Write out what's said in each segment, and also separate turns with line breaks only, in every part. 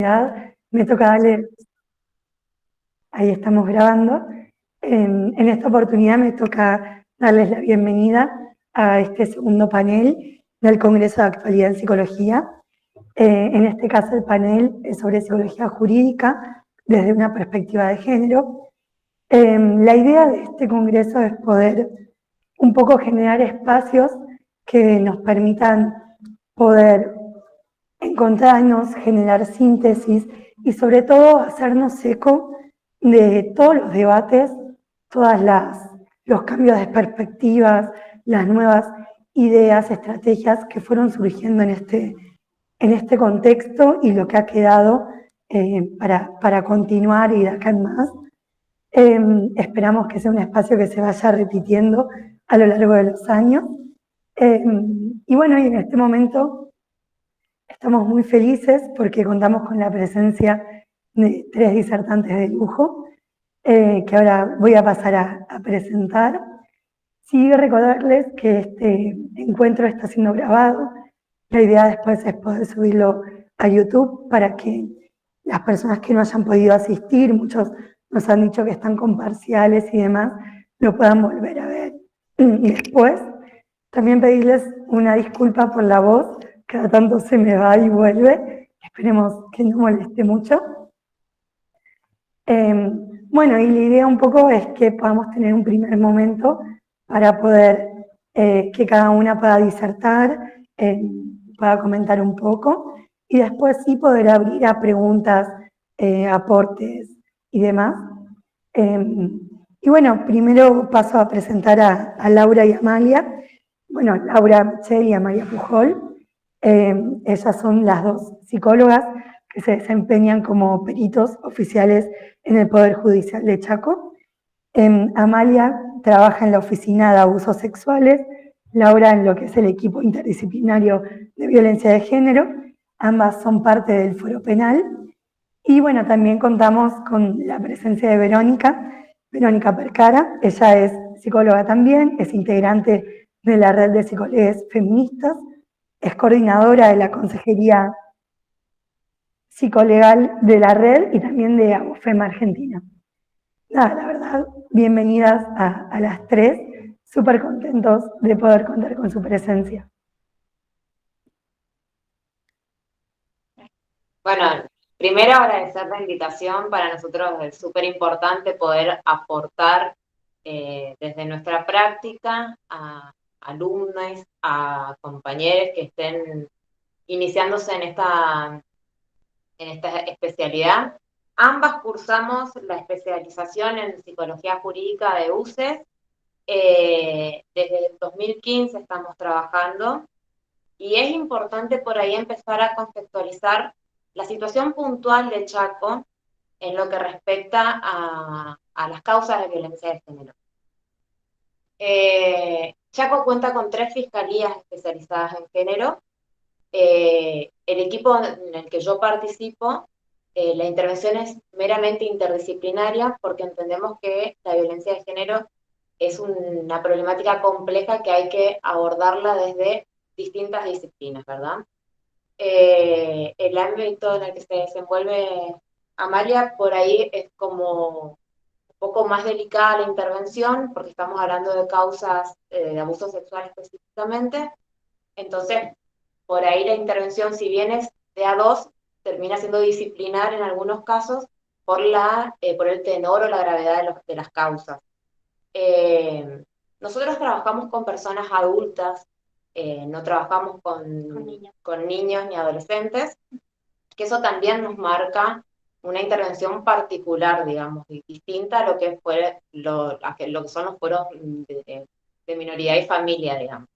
Me toca darle, ahí estamos grabando, en esta oportunidad me toca darles la bienvenida a este segundo panel del Congreso de Actualidad en Psicología. En este caso el panel es sobre psicología jurídica desde una perspectiva de género. La idea de este congreso es poder un poco generar espacios que nos permitan poder encontrarnos, generar síntesis y sobre todo hacernos eco de todos los debates, los cambios de perspectivas, las nuevas ideas, estrategias que fueron surgiendo en este contexto y lo que ha quedado para continuar y de acá en más. Esperamos que sea un espacio que se vaya repitiendo a lo largo de los años. Y bueno, y en este momento estamos muy felices porque contamos con la presencia de 3 disertantes de lujo, que ahora voy a pasar a presentar. Sí, recordarles que este encuentro está siendo grabado. La idea después es poder subirlo a YouTube para que las personas que no hayan podido asistir, muchos nos han dicho que están con parciales y demás, lo puedan volver a ver. Y después, también pedirles una disculpa por la voz, cada tanto se me va y vuelve, esperemos que no moleste mucho. Bueno, y la idea un poco es que podamos tener un primer momento para poder que cada una pueda disertar, pueda comentar un poco, y después sí poder abrir a preguntas, aportes y demás. Y bueno, primero paso a presentar a Laura y Amalia. Bueno, Laura Michel y Amalia Pujol. Ellas son las dos psicólogas que se desempeñan como peritos oficiales en el Poder Judicial de Chaco. Amalia trabaja en la Oficina de Abusos Sexuales, Laura en lo que es el equipo interdisciplinario de violencia de género. Ambas son parte del Foro Penal. Y bueno, también contamos con la presencia de Verónica Percara. Ella es psicóloga también, es integrante de la red de psicólogas feministas, es coordinadora de la Consejería Psicolegal de la red y también de ABOFEM Argentina. Nada, la verdad, bienvenidas a las 3, súper contentos de poder contar con su presencia.
Bueno, primero agradecer la invitación. Para nosotros es súper importante poder aportar desde nuestra práctica a alumnos, a compañeros que estén iniciándose en esta especialidad. Ambas cursamos la especialización en psicología jurídica de UCES. Desde el 2015 estamos trabajando y es importante por ahí empezar a contextualizar la situación puntual de Chaco en lo que respecta a las causas de violencia de género. Chaco cuenta con 3 fiscalías especializadas en género. El equipo en el que yo participo, la intervención es meramente interdisciplinaria porque entendemos que la violencia de género es una problemática compleja que hay que abordarla desde distintas disciplinas, ¿verdad? El ámbito en el que se desenvuelve Amalia, por ahí es como un poco más delicada la intervención, porque estamos hablando de causas de abuso sexual específicamente. Entonces, por ahí la intervención, si bien es de a dos, termina siendo disciplinar en algunos casos por el tenor o la gravedad de las causas. Nosotros trabajamos con personas adultas, no trabajamos con niños ni adolescentes, que eso también nos marca una intervención particular, digamos, distinta a lo que lo que son los fueros de minoría y familia, digamos.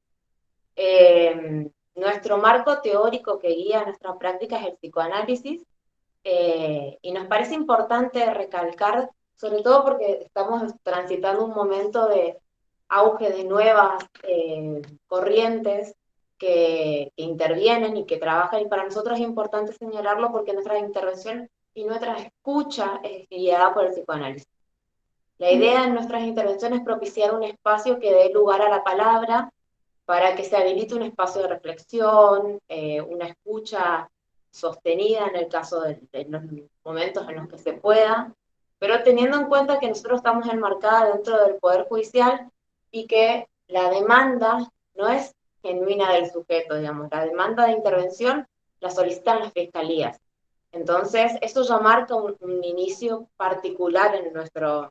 Nuestro marco teórico que guía nuestra práctica es el psicoanálisis, y nos parece importante recalcar, sobre todo porque estamos transitando un momento de auge de nuevas corrientes que intervienen y que trabajan, y para nosotros es importante señalarlo porque nuestra intervención y nuestra escucha es guiada por el psicoanálisis. La idea en nuestras intervenciones es propiciar un espacio que dé lugar a la palabra para que se habilite un espacio de reflexión, una escucha sostenida en el caso de los momentos en los que se pueda, pero teniendo en cuenta que nosotros estamos enmarcadas dentro del Poder Judicial y que la demanda no es genuina del sujeto, digamos, la demanda de intervención la solicitan las fiscalías. Entonces, eso ya marca un inicio particular en
Lo
nuestra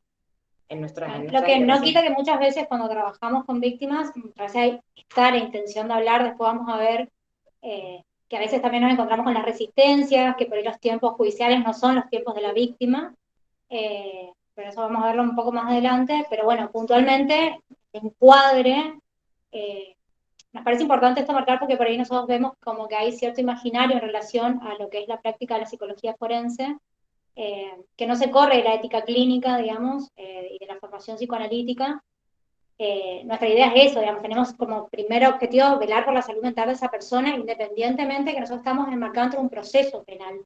que no quita
intervención.
que muchas veces cuando trabajamos con víctimas, a veces está la intención de hablar, después vamos a ver que a veces también nos encontramos con las resistencias, que por ahí los tiempos judiciales no son los tiempos de la víctima, pero eso vamos a verlo un poco más adelante, pero bueno, puntualmente, encuadre, eh, nos parece importante esto marcar porque por ahí nosotros vemos como que hay cierto imaginario en relación a lo que es la práctica de la psicología forense, que no se corre de la ética clínica, digamos, y de la formación psicoanalítica. Nuestra idea es eso, digamos, tenemos como primer objetivo velar por la salud mental de esa persona, independientemente que nosotros estamos enmarcados dentro de un proceso penal,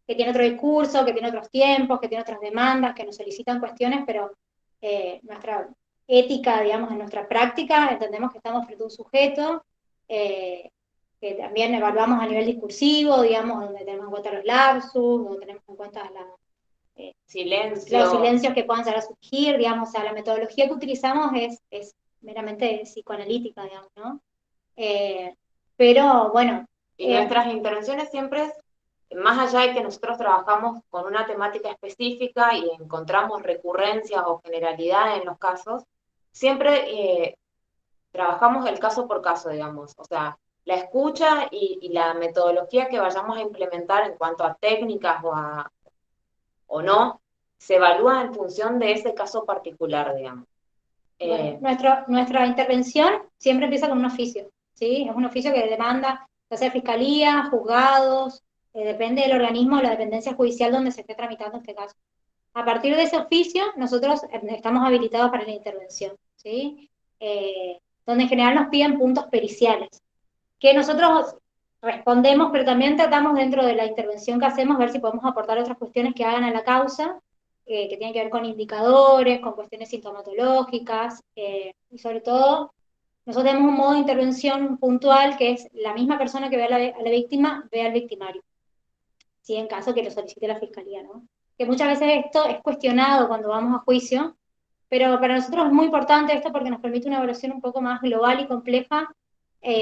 que tiene otro discurso, que tiene otros tiempos, que tiene otras demandas, que nos solicitan cuestiones, pero nuestra ética, digamos, en nuestra práctica, entendemos que estamos frente a un sujeto, eh, que también evaluamos a nivel discursivo, digamos, donde tenemos en cuenta los lapsus, donde tenemos en cuenta los
Silencio.
silencios que puedan llegar a surgir, digamos, o sea, la metodología que utilizamos es meramente psicoanalítica, digamos, ¿no? Pero bueno.
Y nuestras intervenciones siempre es, más allá de que nosotros trabajamos con una temática específica y encontramos recurrencias o generalidades en los casos, siempre trabajamos el caso por caso, digamos. O sea, la escucha y la metodología que vayamos a implementar en cuanto a técnicas o no, se evalúa en función de ese caso particular, digamos.
Bueno, nuestra intervención siempre empieza con un oficio, ¿sí? Es un oficio que demanda, ya sea fiscalía, juzgados, depende del organismo o la dependencia judicial donde se esté tramitando este caso. A partir de ese oficio, nosotros estamos habilitados para la intervención, ¿sí? Donde en general nos piden puntos periciales, que nosotros respondemos, pero también tratamos dentro de la intervención que hacemos ver si podemos aportar otras cuestiones que hagan a la causa, que tienen que ver con indicadores, con cuestiones sintomatológicas, y sobre todo, nosotros tenemos un modo de intervención puntual que es la misma persona que ve a la víctima, ve al victimario, ¿sí? En caso que lo solicite la fiscalía, ¿no? Que muchas veces esto es cuestionado cuando vamos a juicio, pero para nosotros es muy importante esto porque nos permite una evaluación un poco más global y compleja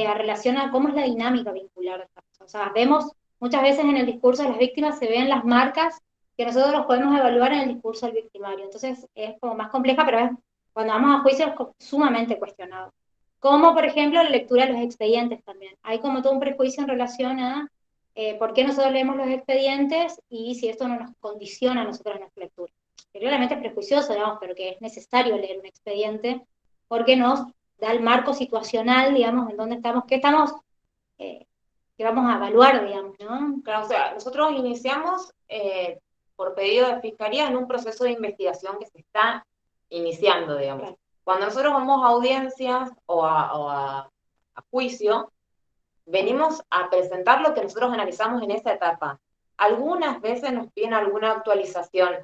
a relación a cómo es la dinámica vincular. O sea, vemos muchas veces en el discurso de las víctimas se ven las marcas que nosotros los podemos evaluar en el discurso del victimario. Entonces es como más compleja, pero cuando vamos a juicio es sumamente cuestionado. Como, por ejemplo, la lectura de los expedientes también. Hay como todo un prejuicio en relación a por qué nosotros leemos los expedientes y si esto no nos condiciona a nosotros en nuestra lectura. Claramente es prejuicioso, digamos, pero que es necesario leer un expediente porque nos da el marco situacional, digamos, en dónde estamos, qué estamos, que vamos a evaluar, digamos, ¿no?
Claro, o sea, nosotros iniciamos por pedido de fiscalía en un proceso de investigación que se está iniciando, digamos.
Claro.
Cuando nosotros vamos a audiencias a juicio, venimos a presentar lo que nosotros analizamos en esa etapa. Algunas veces nos piden alguna actualización,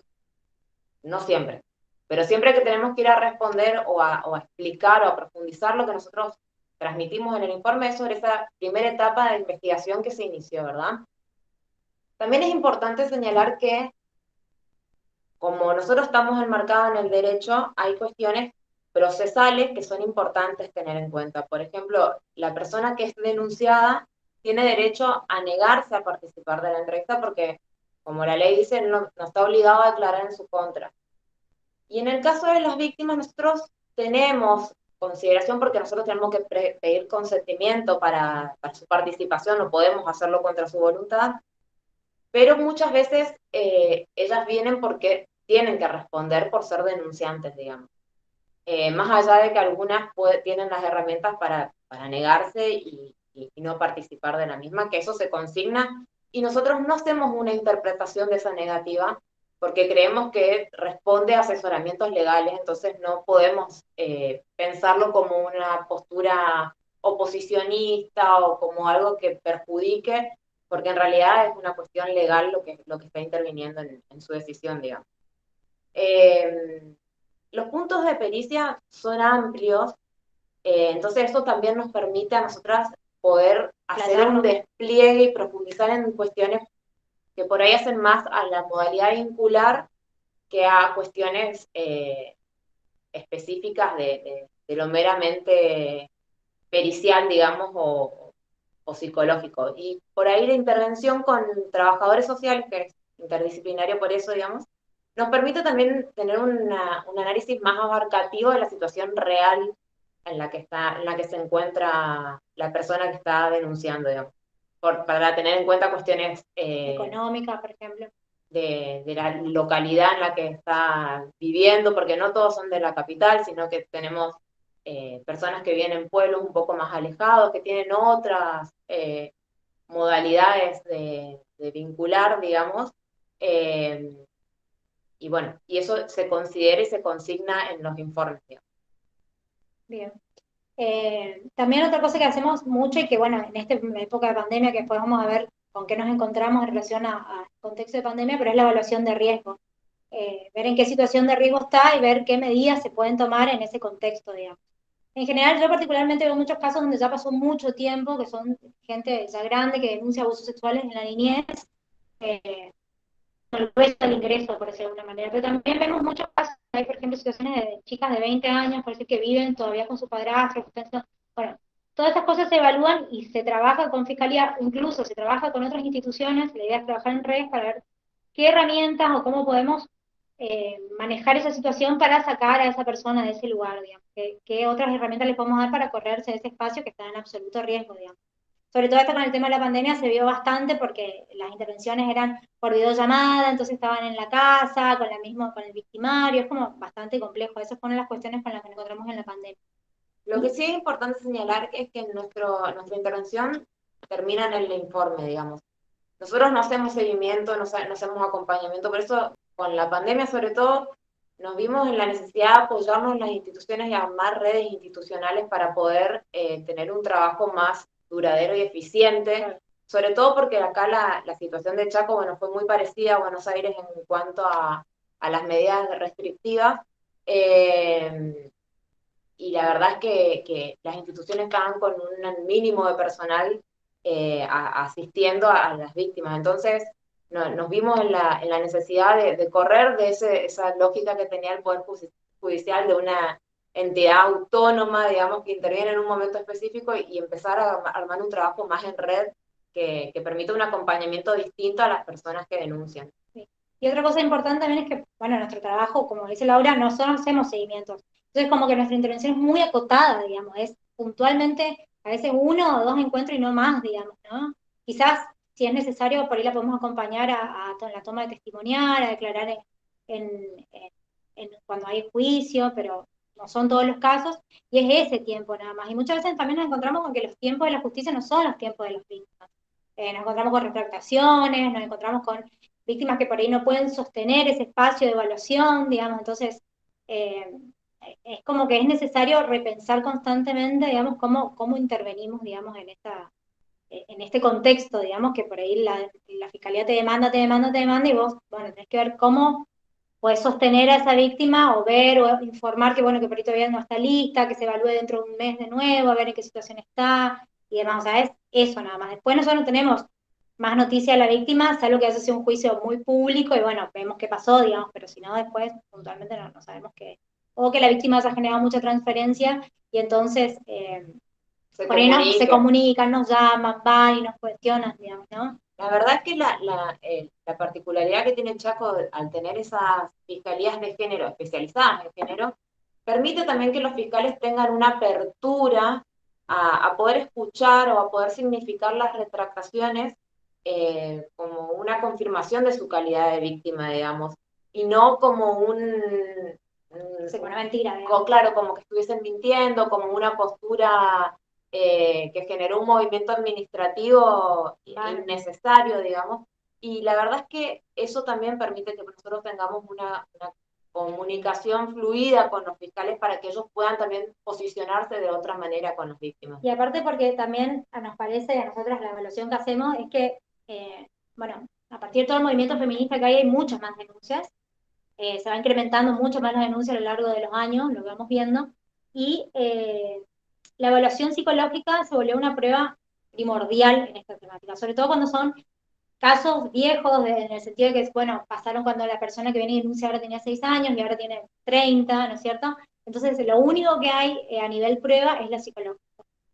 no siempre, pero siempre que tenemos que ir a responder o a explicar o a profundizar lo que nosotros transmitimos en el informe es sobre esa primera etapa de investigación que se inició, ¿verdad? También es importante señalar que, como nosotros estamos enmarcados en el derecho, hay cuestiones procesales que son importantes tener en cuenta. Por ejemplo, la persona que es denunciada tiene derecho a negarse a participar de la entrevista porque, como la ley dice, no está obligado a declarar en su contra. Y en el caso de las víctimas, nosotros tenemos consideración porque nosotros tenemos que pedir consentimiento para su participación, no podemos hacerlo contra su voluntad, pero muchas veces ellas vienen porque tienen que responder por ser denunciantes, digamos. Más allá de que algunas tienen las herramientas para negarse y no participar de la misma, que eso se consigna, y nosotros no hacemos una interpretación de esa negativa, porque creemos que responde a asesoramientos legales, entonces no podemos pensarlo como una postura oposicionista o como algo que perjudique, porque en realidad es una cuestión legal lo que está interviniendo en su decisión, digamos. Los puntos de pericia son amplios, entonces esto también nos permite a nosotras poder hacer un despliegue y profundizar en cuestiones que por ahí hacen más a la modalidad vincular que a cuestiones específicas de lo meramente pericial, digamos, o psicológico. Y por ahí la intervención con trabajadores sociales, que es interdisciplinario por eso, digamos, nos permite también tener un análisis más abarcativo de la situación real en la que se encuentra la persona que está denunciando, digamos, para tener en cuenta cuestiones
económicas, por ejemplo.
De la localidad en la que está viviendo, porque no todos son de la capital, sino que tenemos personas que viven en pueblos un poco más alejados, que tienen otras modalidades de vincular, digamos, eh, y bueno, y eso se considera y se consigna en los informes, digamos.
Bien. También otra cosa que hacemos mucho y que, bueno, en esta época de pandemia, que después vamos a ver con qué nos encontramos en relación al contexto de pandemia, pero es la evaluación de riesgo. Ver en qué situación de riesgo está y ver qué medidas se pueden tomar en ese contexto, digamos. En general, yo particularmente veo muchos casos donde ya pasó mucho tiempo, que son gente ya grande que denuncia abusos sexuales en la niñez, el hueso del ingreso, por decirlo de alguna manera. Pero también vemos muchos casos, hay por ejemplo situaciones de chicas de 20 años, por decir que viven todavía con su padrastro, bueno, todas esas cosas se evalúan y se trabaja con fiscalía, incluso se trabaja con otras instituciones, la idea es trabajar en redes para ver qué herramientas o cómo podemos manejar esa situación para sacar a esa persona de ese lugar, digamos, qué otras herramientas le podemos dar para correrse de ese espacio que está en absoluto riesgo, digamos. Sobre todo esto con el tema de la pandemia se vio bastante porque las intervenciones eran por videollamada, entonces estaban en la casa, con el victimario, es como bastante complejo. Esas fueron las cuestiones con las que nos encontramos en la pandemia.
Lo que sí es importante señalar es que nuestra intervención termina en el informe, digamos. Nosotros no hacemos seguimiento, no hacemos acompañamiento, por eso con la pandemia sobre todo nos vimos en la necesidad de apoyarnos en las instituciones y armar redes institucionales para poder tener un trabajo más duradero y eficiente, sobre todo porque acá la situación de Chaco, bueno, fue muy parecida a Buenos Aires en cuanto a las medidas restrictivas, y la verdad es que las instituciones estaban con un mínimo de personal asistiendo a las víctimas. Entonces, nos vimos en la necesidad de correr de esa lógica que tenía el Poder Judicial de una entidad autónoma, digamos, que interviene en un momento específico y empezar a armar un trabajo más en red que permita un acompañamiento distinto a las personas que denuncian.
Sí. Y otra cosa importante también es que, bueno, nuestro trabajo, como dice Laura, no solo hacemos seguimientos. Entonces, como que nuestra intervención es muy acotada, digamos, es puntualmente, a veces 1 o 2 encuentros y no más, digamos, ¿no? Quizás, si es necesario, por ahí la podemos acompañar a la toma de testimonial, a declarar cuando hay juicio, pero no son todos los casos, y es ese tiempo nada más. Y muchas veces también nos encontramos con que los tiempos de la justicia no son los tiempos de los víctimas. Nos encontramos con retractaciones, nos encontramos con víctimas que por ahí no pueden sostener ese espacio de evaluación, digamos, entonces eh, es como que es necesario repensar constantemente, digamos, cómo intervenimos, digamos, en este contexto, digamos, que por ahí la fiscalía te demanda, y vos, bueno, tenés que ver cómo puedes sostener a esa víctima o ver o informar que, bueno, que por ahí todavía no está lista, que se evalúe dentro de un mes de nuevo, a ver en qué situación está y demás, o sea, es eso nada más. Después nosotros no tenemos más noticia de la víctima, salvo que hace un juicio muy público y bueno, vemos qué pasó, digamos, pero si no, después puntualmente no sabemos qué. O que la víctima se ha generado mucha transferencia y entonces por ahí se comunican, nos llaman, van y nos cuestionan, digamos, ¿no?
La verdad es que la particularidad que tiene Chaco al tener esas fiscalías de género, especializadas en género, permite también que los fiscales tengan una apertura a poder escuchar o a poder significar las retractaciones como una confirmación de su calidad de víctima, digamos, y no como
una mentira,
claro, como que estuviesen mintiendo, como una postura que generó un movimiento administrativo innecesario, digamos, y la verdad es que eso también permite que nosotros tengamos una comunicación fluida con los fiscales para que ellos puedan también posicionarse de otra manera con las víctimas.
Y aparte porque también nos parece, a nosotras la evaluación que hacemos es que, bueno, a partir de todo el movimiento feminista que hay muchas más denuncias, se va incrementando mucho más las denuncias a lo largo de los años, lo vamos viendo, y la evaluación psicológica se volvió una prueba primordial en esta temática, sobre todo cuando son casos viejos, en el sentido de que, bueno, pasaron cuando la persona que viene y denuncia ahora tenía 6 años y ahora tiene 30, ¿no es cierto? Entonces, lo único que hay a nivel prueba es la psicología.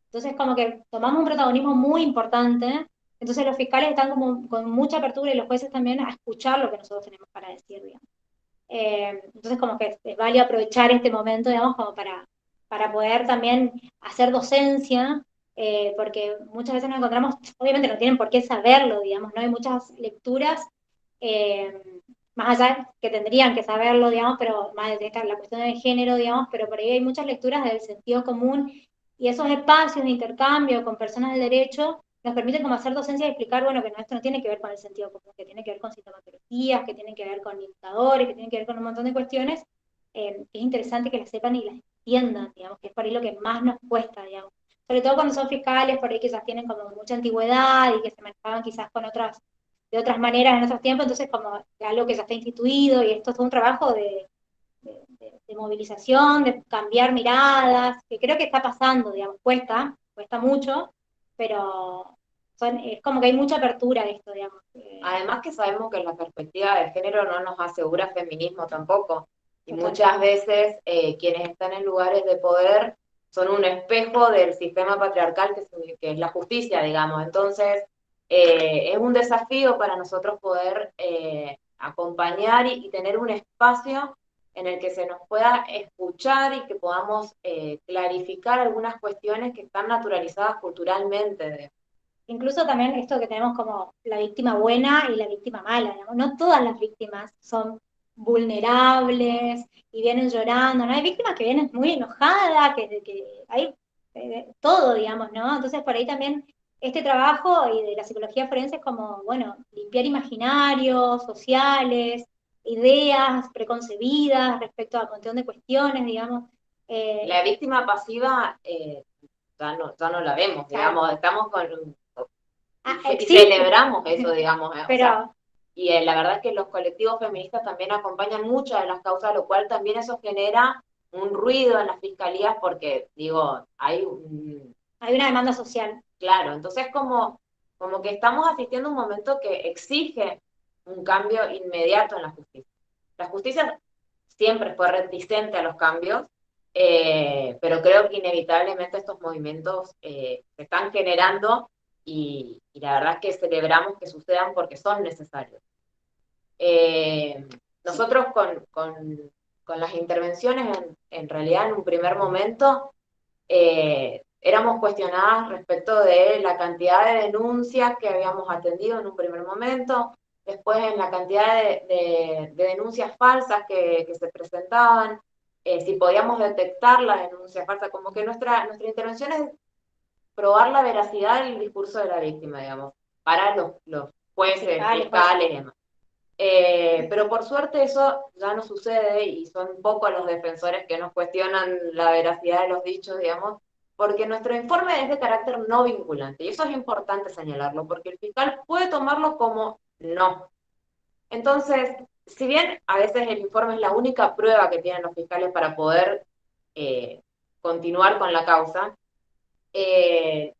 Entonces, como que tomamos un protagonismo muy importante, entonces los fiscales están como con mucha apertura y los jueces también a escuchar lo que nosotros tenemos para decir, digamos. Entonces, como que es válido aprovechar este momento, digamos, como para poder también hacer docencia, porque muchas veces nos encontramos, obviamente no tienen por qué saberlo, digamos, ¿no? Hay muchas lecturas, eh, más allá que tendrían que saberlo, digamos, pero más de la cuestión del género, digamos, pero por ahí hay muchas lecturas del sentido común y esos espacios de intercambio con personas del derecho nos permiten como hacer docencia y explicar, bueno, que esto no tiene que ver con el sentido común, que tiene que ver con sintomatologías, que tiene que ver con indicadores, que tiene que ver con un montón de cuestiones, es interesante que las sepan y las entiendan, digamos, que es por ahí lo que más nos cuesta, digamos. Sobre todo cuando son fiscales, por ahí quizás tienen como mucha antigüedad y que se manejaban quizás de otras maneras en otros tiempos, entonces como algo que ya está instituido y esto es un trabajo de movilización, de cambiar miradas, que creo que está pasando, digamos, cuesta mucho, pero es como que hay mucha apertura a esto, digamos.
Además que sabemos que la perspectiva de género no nos asegura feminismo tampoco. Y
Total.
muchas veces quienes están en lugares de poder son un espejo del sistema patriarcal que es la justicia, digamos. Entonces, es un desafío para nosotros poder acompañar y tener un espacio en el que se nos pueda escuchar y que podamos clarificar algunas cuestiones que están naturalizadas culturalmente.
Incluso también esto que tenemos como la víctima buena y la víctima mala, digamos. No todas las víctimas son vulnerables y vienen llorando, ¿no? Hay víctimas que vienen muy enojadas, que hay todo, digamos, ¿no? Entonces por ahí también este trabajo y de la psicología forense es como, bueno, limpiar imaginarios sociales, ideas preconcebidas respecto a un montón de cuestiones, digamos.
La víctima pasiva ya no la vemos,
Claro.
digamos, estamos con y
Existe,
celebramos eso, digamos, o sea,
pero
y la verdad es que los colectivos feministas también acompañan muchas de las causas, lo cual también eso genera un ruido en las fiscalías porque, digo, hay un,
hay una demanda social.
claro, entonces como que estamos asistiendo a un momento que exige un cambio inmediato en la justicia. La justicia siempre fue reticente a los cambios, pero creo que inevitablemente estos movimientos se están generando y la verdad es que celebramos que sucedan porque son necesarios. Nosotros con las intervenciones, en realidad en un primer momento, éramos cuestionadas respecto de la cantidad de denuncias que habíamos atendido en un primer momento, después en la cantidad de denuncias falsas que se presentaban, si podíamos detectar la denuncia falsa, como que nuestra intervención es probar la veracidad del discurso de la víctima, digamos, para los jueces, fiscales y demás. Pero por suerte eso ya no sucede y son pocos los defensores que nos cuestionan la veracidad de los dichos, digamos, porque nuestro informe es de carácter no vinculante y eso es importante señalarlo, porque el fiscal puede tomarlo como no. Entonces, si bien a veces el informe es la única prueba que tienen los fiscales para poder continuar con la causa, eh,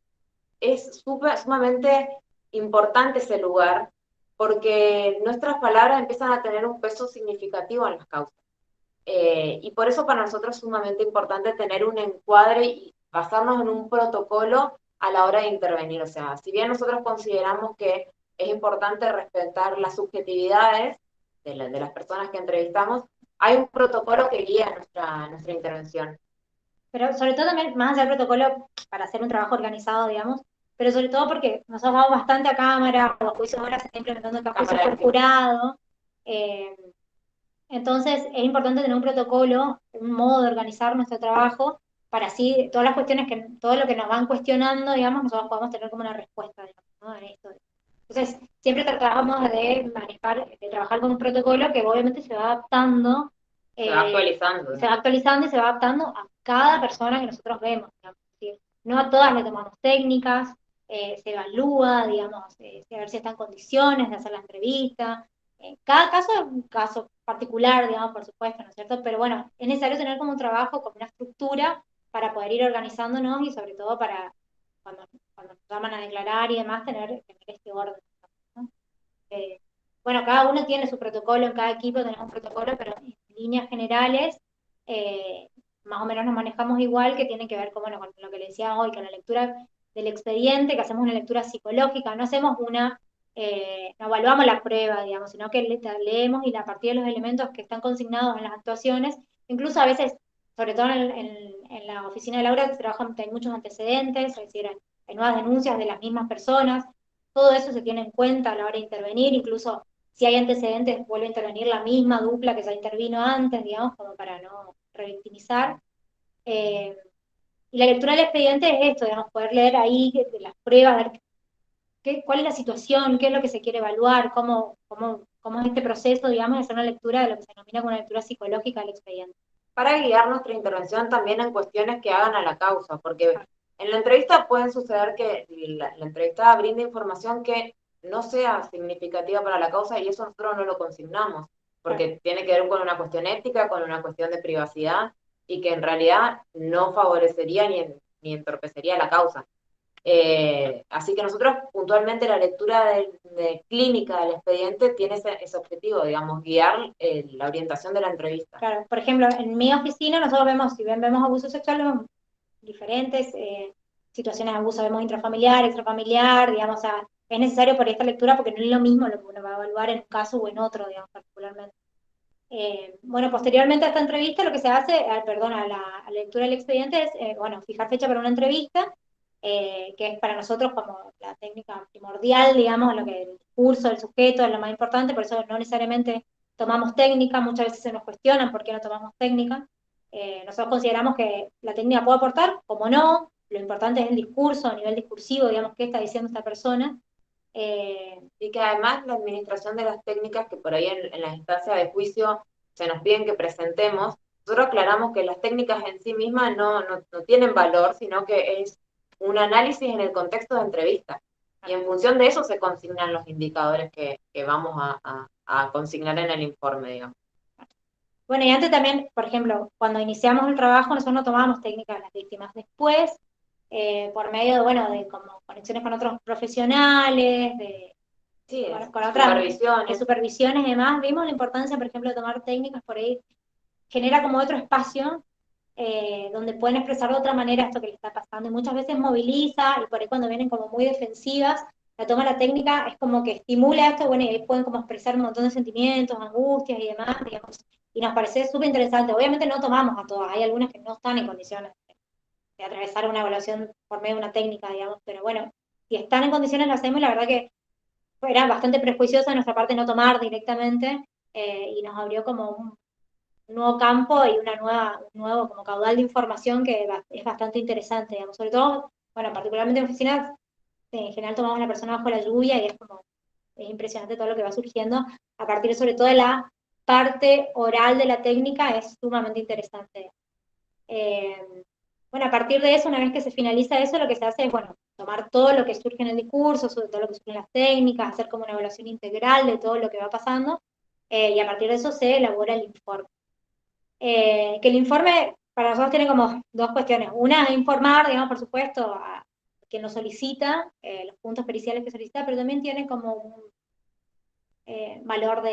es sumamente importante ese lugar porque nuestras palabras empiezan a tener un peso significativo en las causas. Y por eso para nosotros es sumamente importante tener un encuadre y basarnos en un protocolo a la hora de intervenir. O sea, si bien nosotros consideramos que es importante respetar las subjetividades de las personas que entrevistamos, hay un protocolo que guía nuestra intervención.
Pero sobre todo también, más allá del protocolo, para hacer un trabajo organizado, digamos, pero sobre todo porque nosotros vamos bastante a cámara, los juicios ahora se está implementando acá juicios por jurado, eh, entonces es importante tener un protocolo, un modo de organizar nuestro trabajo, para así todas las cuestiones todo lo que nos van cuestionando, digamos, nosotros podamos tener como una respuesta, digamos, ¿no? En esto. Entonces, siempre tratamos de manejar, de trabajar con un protocolo que obviamente se va adaptando,
Se va actualizando.
se va actualizando y se va adaptando a cada persona que nosotros vemos, digamos. Es decir, no a todas le tomamos técnicas, se evalúa, digamos, a ver si está en condiciones de hacer la entrevista. Cada caso es un caso particular, digamos, por supuesto, ¿no es cierto? Pero bueno, es necesario tener como un trabajo, como una estructura para poder ir organizándonos y sobre todo cuando nos llaman a declarar y demás, tener este orden, ¿no? Bueno, cada uno tiene su protocolo, en cada equipo tenemos un protocolo, pero en líneas generales, más o menos nos manejamos igual, que tiene que ver con, bueno, con lo que le decía hoy, con la lectura del expediente, que hacemos una lectura psicológica, no hacemos no evaluamos la prueba, digamos, sino que leemos y a partir de los elementos que están consignados en las actuaciones, incluso a veces, sobre todo en la oficina de Laura, que trabajan, hay muchos antecedentes, es decir, hay nuevas denuncias de las mismas personas, todo eso se tiene en cuenta a la hora de intervenir, incluso si hay antecedentes, vuelve a intervenir la misma dupla que ya intervino antes, digamos, como para no revictimizar. Y la lectura del expediente es esto, digamos, poder leer ahí las pruebas, ver cuál es la situación, qué es lo que se quiere evaluar, cómo es este proceso, digamos, de hacer una lectura de lo que se denomina como una lectura psicológica del expediente.
Para guiar nuestra intervención también en cuestiones que hagan a la causa, porque en la entrevista pueden suceder que la entrevistada brinde información que no sea significativa para la causa y eso nosotros no lo consignamos, porque tiene que ver con una cuestión ética, con una cuestión de privacidad y que en realidad no favorecería ni entorpecería la causa. Así que nosotros puntualmente la lectura de clínica del expediente tiene ese objetivo, digamos, guiar la orientación de la entrevista.
Claro, por ejemplo, en mi oficina nosotros vemos, si bien vemos abuso sexual, vemos diferentes situaciones de abuso, vemos intrafamiliar, extrafamiliar, digamos, o sea, es necesario por esta lectura porque no es lo mismo lo que uno va a evaluar en un caso o en otro, digamos, particularmente. Bueno, posteriormente a esta entrevista, lo que se hace, perdón, a la lectura del expediente es, bueno, fijar fecha para una entrevista, que es para nosotros como la técnica primordial, digamos, lo que el discurso del sujeto es lo más importante, por eso no necesariamente tomamos técnica, muchas veces se nos cuestionan por qué no tomamos técnica. Nosotros consideramos que la técnica puede aportar, como no, lo importante es el discurso, a nivel discursivo, digamos, qué está diciendo esta persona.
Y que además la administración de las técnicas que por ahí en las instancias de juicio se nos piden que presentemos, nosotros aclaramos que las técnicas en sí mismas no tienen valor, sino que es un análisis en el contexto de entrevista. Y en función de eso se consignan los indicadores que vamos a consignar en el informe, digamos.
Bueno, y antes también, por ejemplo, cuando iniciamos el trabajo, nosotros no tomábamos técnicas de las víctimas. Después, por medio de, bueno, de como conexiones con otros profesionales,
Sí,
con otras
supervisiones.
supervisiones y demás, vimos la importancia, por ejemplo, de tomar técnicas por ahí, genera como otro espacio donde pueden expresar de otra manera esto que les está pasando, y muchas veces moviliza, y por ahí cuando vienen como muy defensivas, la toma de la técnica es como que estimula esto, bueno, y ahí pueden como expresar un montón de sentimientos, angustias y demás, digamos, y nos parece súper interesante. Obviamente no tomamos a todas, hay algunas que no están en condiciones de atravesar una evaluación por medio de una técnica, digamos, pero bueno, si están en condiciones lo hacemos, y la verdad que era bastante prejuiciosa de nuestra parte no tomar directamente, y nos abrió como un nuevo campo y un nuevo como caudal de información que es bastante interesante, digamos, sobre todo, bueno, particularmente en oficinas, en general tomamos a la persona bajo la lluvia y es impresionante todo lo que va surgiendo a partir sobre todo de la parte oral de la técnica, es sumamente interesante. Bueno, a partir de eso, una vez que se finaliza eso, lo que se hace es, bueno, tomar todo lo que surge en el discurso, sobre todo lo que surge en las técnicas, hacer como una evaluación integral de todo lo que va pasando, y a partir de eso se elabora el informe. Que el informe para nosotros tiene como dos cuestiones. Una es informar, digamos, por supuesto, a quien lo solicita, los puntos periciales que solicita, pero también tiene como un valor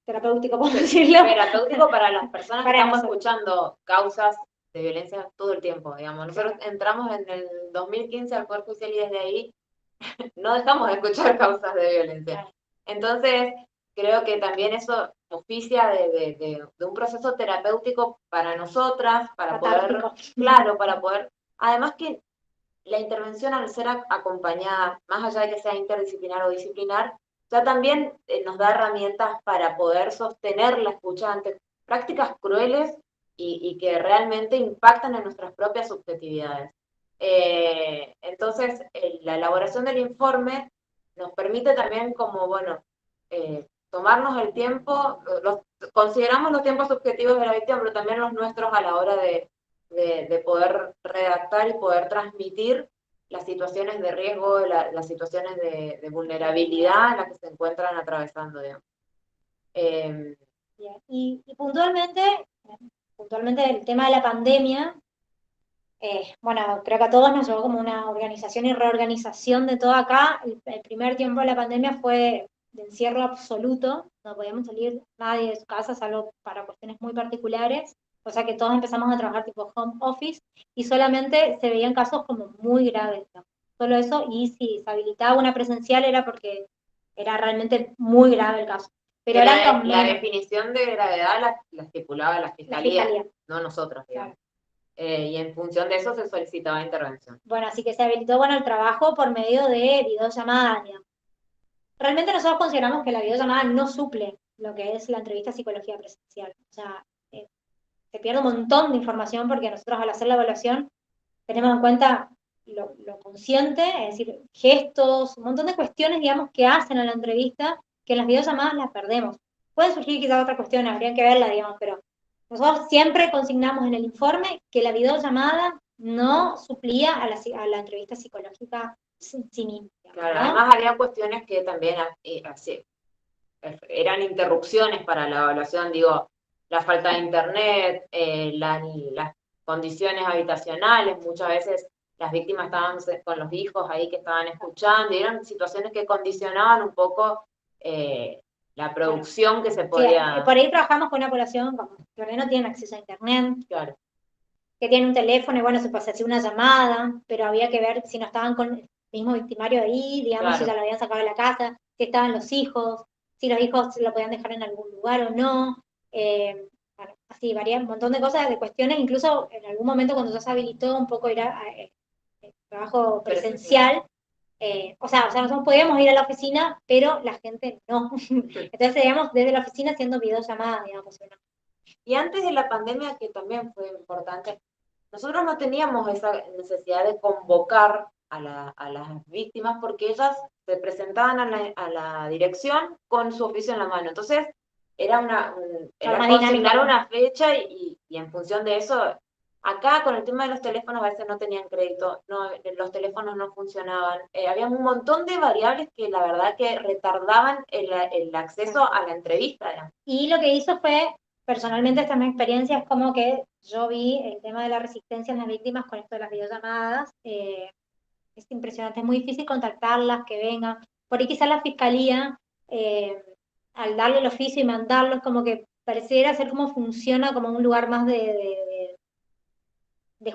terapéutico, ¿puedo decirlo?
Terapéutico para las personas
para
que estamos
nosotros.
escuchando causas de violencia todo el tiempo, digamos. Nosotros entramos en el 2015 al Poder Judicial y desde ahí no dejamos de escuchar causas de violencia. Entonces, creo que también eso oficia de un proceso terapéutico para nosotras, para poder, claro, para poder, además que la intervención al ser acompañada, más allá de que sea interdisciplinar o disciplinar, ya también nos da herramientas para poder sostener la escucha ante prácticas crueles y que realmente impactan en nuestras propias subjetividades. Entonces, la elaboración del informe nos permite también como, bueno, tomarnos el tiempo, consideramos los tiempos subjetivos de la víctima, pero también los nuestros a la hora de poder redactar y poder transmitir las situaciones de riesgo, las situaciones de vulnerabilidad en las que se encuentran atravesando, digamos.
Y puntualmente el tema de la pandemia, Bueno, creo que a todos nos llevó como una organización y reorganización de todo acá. El primer tiempo de la pandemia fue de encierro absoluto, no podíamos salir nadie de su casa, salvo para cuestiones muy particulares, o sea que todos empezamos a trabajar tipo home office y solamente se veían casos como muy graves, ¿no? Solo eso, y si se habilitaba una presencial era porque era realmente muy grave el caso. Pero
Que
eran los
la
menos,
definición de gravedad la estipulaba la
la
fiscalía,
fiscalía.
no nosotros, digamos.
Claro.
Y en función de eso se solicitaba intervención.
Bueno, así que se habilitó, bueno, el trabajo por medio de videollamadas, digamos. Realmente nosotros consideramos que la videollamada no suple lo que es la entrevista de psicología presencial. O sea, se pierde un montón de información porque nosotros al hacer la evaluación tenemos en cuenta lo consciente, es decir, gestos, un montón de cuestiones, digamos, que hacen a la entrevista, que en las videollamadas las perdemos. Pueden surgir quizás otras cuestiones, habría que verlas, digamos, pero nosotros siempre consignamos en el informe que la videollamada no suplía a la entrevista psicológica sí misma,
Claro,
¿no?
además había cuestiones que también eran interrupciones para la evaluación, digo, la falta de internet, las condiciones habitacionales, muchas veces las víctimas estaban con los hijos ahí que estaban escuchando, y eran situaciones que condicionaban un poco la
Bueno,
producción que se
sí,
podía...
por ahí trabajamos con una población como que no tiene acceso a internet,
Claro,
que tiene un teléfono y bueno, se puede hacer una llamada, pero había que ver si no estaban con el mismo victimario ahí, digamos, si ya
claro.
lo habían sacado de la casa, si estaban los hijos, si los hijos lo podían dejar en algún lugar o no. Bueno, así, varía un montón de cosas, de cuestiones, incluso en algún momento cuando ya se habilitó un poco ir trabajo
Presencial.
presencial, o sea, nosotros podíamos ir a la oficina, pero la gente no. Entonces, digamos, desde la oficina haciendo videollamadas, digamos. ¿No?
Y antes de la pandemia, que también fue importante, nosotros no teníamos esa necesidad de convocar a las víctimas porque ellas se presentaban a la dirección con su oficio en la mano. Entonces,
Son
era
más dinámicos,
consignar
¿no?
una fecha y en función de eso, acá con el tema de los teléfonos a veces no tenían crédito, no, los teléfonos no funcionaban. Había un montón de variables que la verdad que retardaban el acceso a la entrevista. Digamos.
Y lo que hizo fue, personalmente, esta es mi experiencia, es como que yo vi el tema de la resistencia en las víctimas con esto de las videollamadas. Es impresionante, es muy difícil contactarlas, que vengan. Por ahí quizás la fiscalía, eh, al darle el oficio y mandarlos, como que pareciera ser como funciona como un lugar más de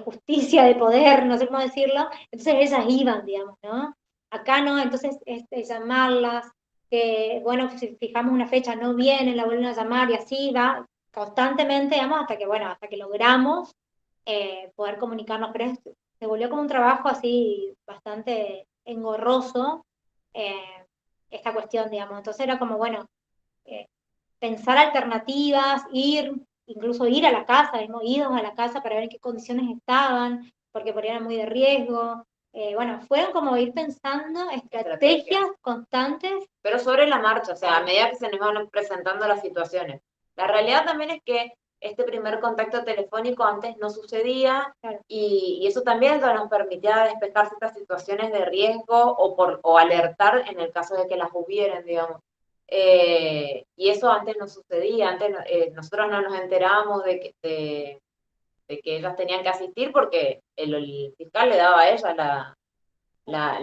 justicia, de poder, no sé cómo decirlo. Entonces ellas iban, digamos, ¿no? Acá no, entonces llamarlas, que bueno, si fijamos una fecha, no vienen, la vuelven a llamar y así va constantemente, digamos, hasta que, bueno, hasta que logramos poder comunicarnos, pero se volvió como un trabajo así bastante engorroso eh, esta cuestión, digamos. Entonces era como, bueno, eh, pensar alternativas, incluso ir a la casa, hemos ido a la casa para ver en qué condiciones estaban, porque por ahí eran muy de riesgo. Bueno, fueron como ir pensando estrategias constantes.
Pero sobre la marcha, o sea, a medida que se nos van presentando las situaciones. La realidad también es que este primer contacto telefónico antes no sucedía
Claro.
y eso también nos permitía despejar ciertas situaciones de riesgo o alertar en el caso de que las hubieran, digamos. Y eso antes no sucedía, antes nosotros no nos enterábamos de que ellas tenían que asistir porque el fiscal le daba a ella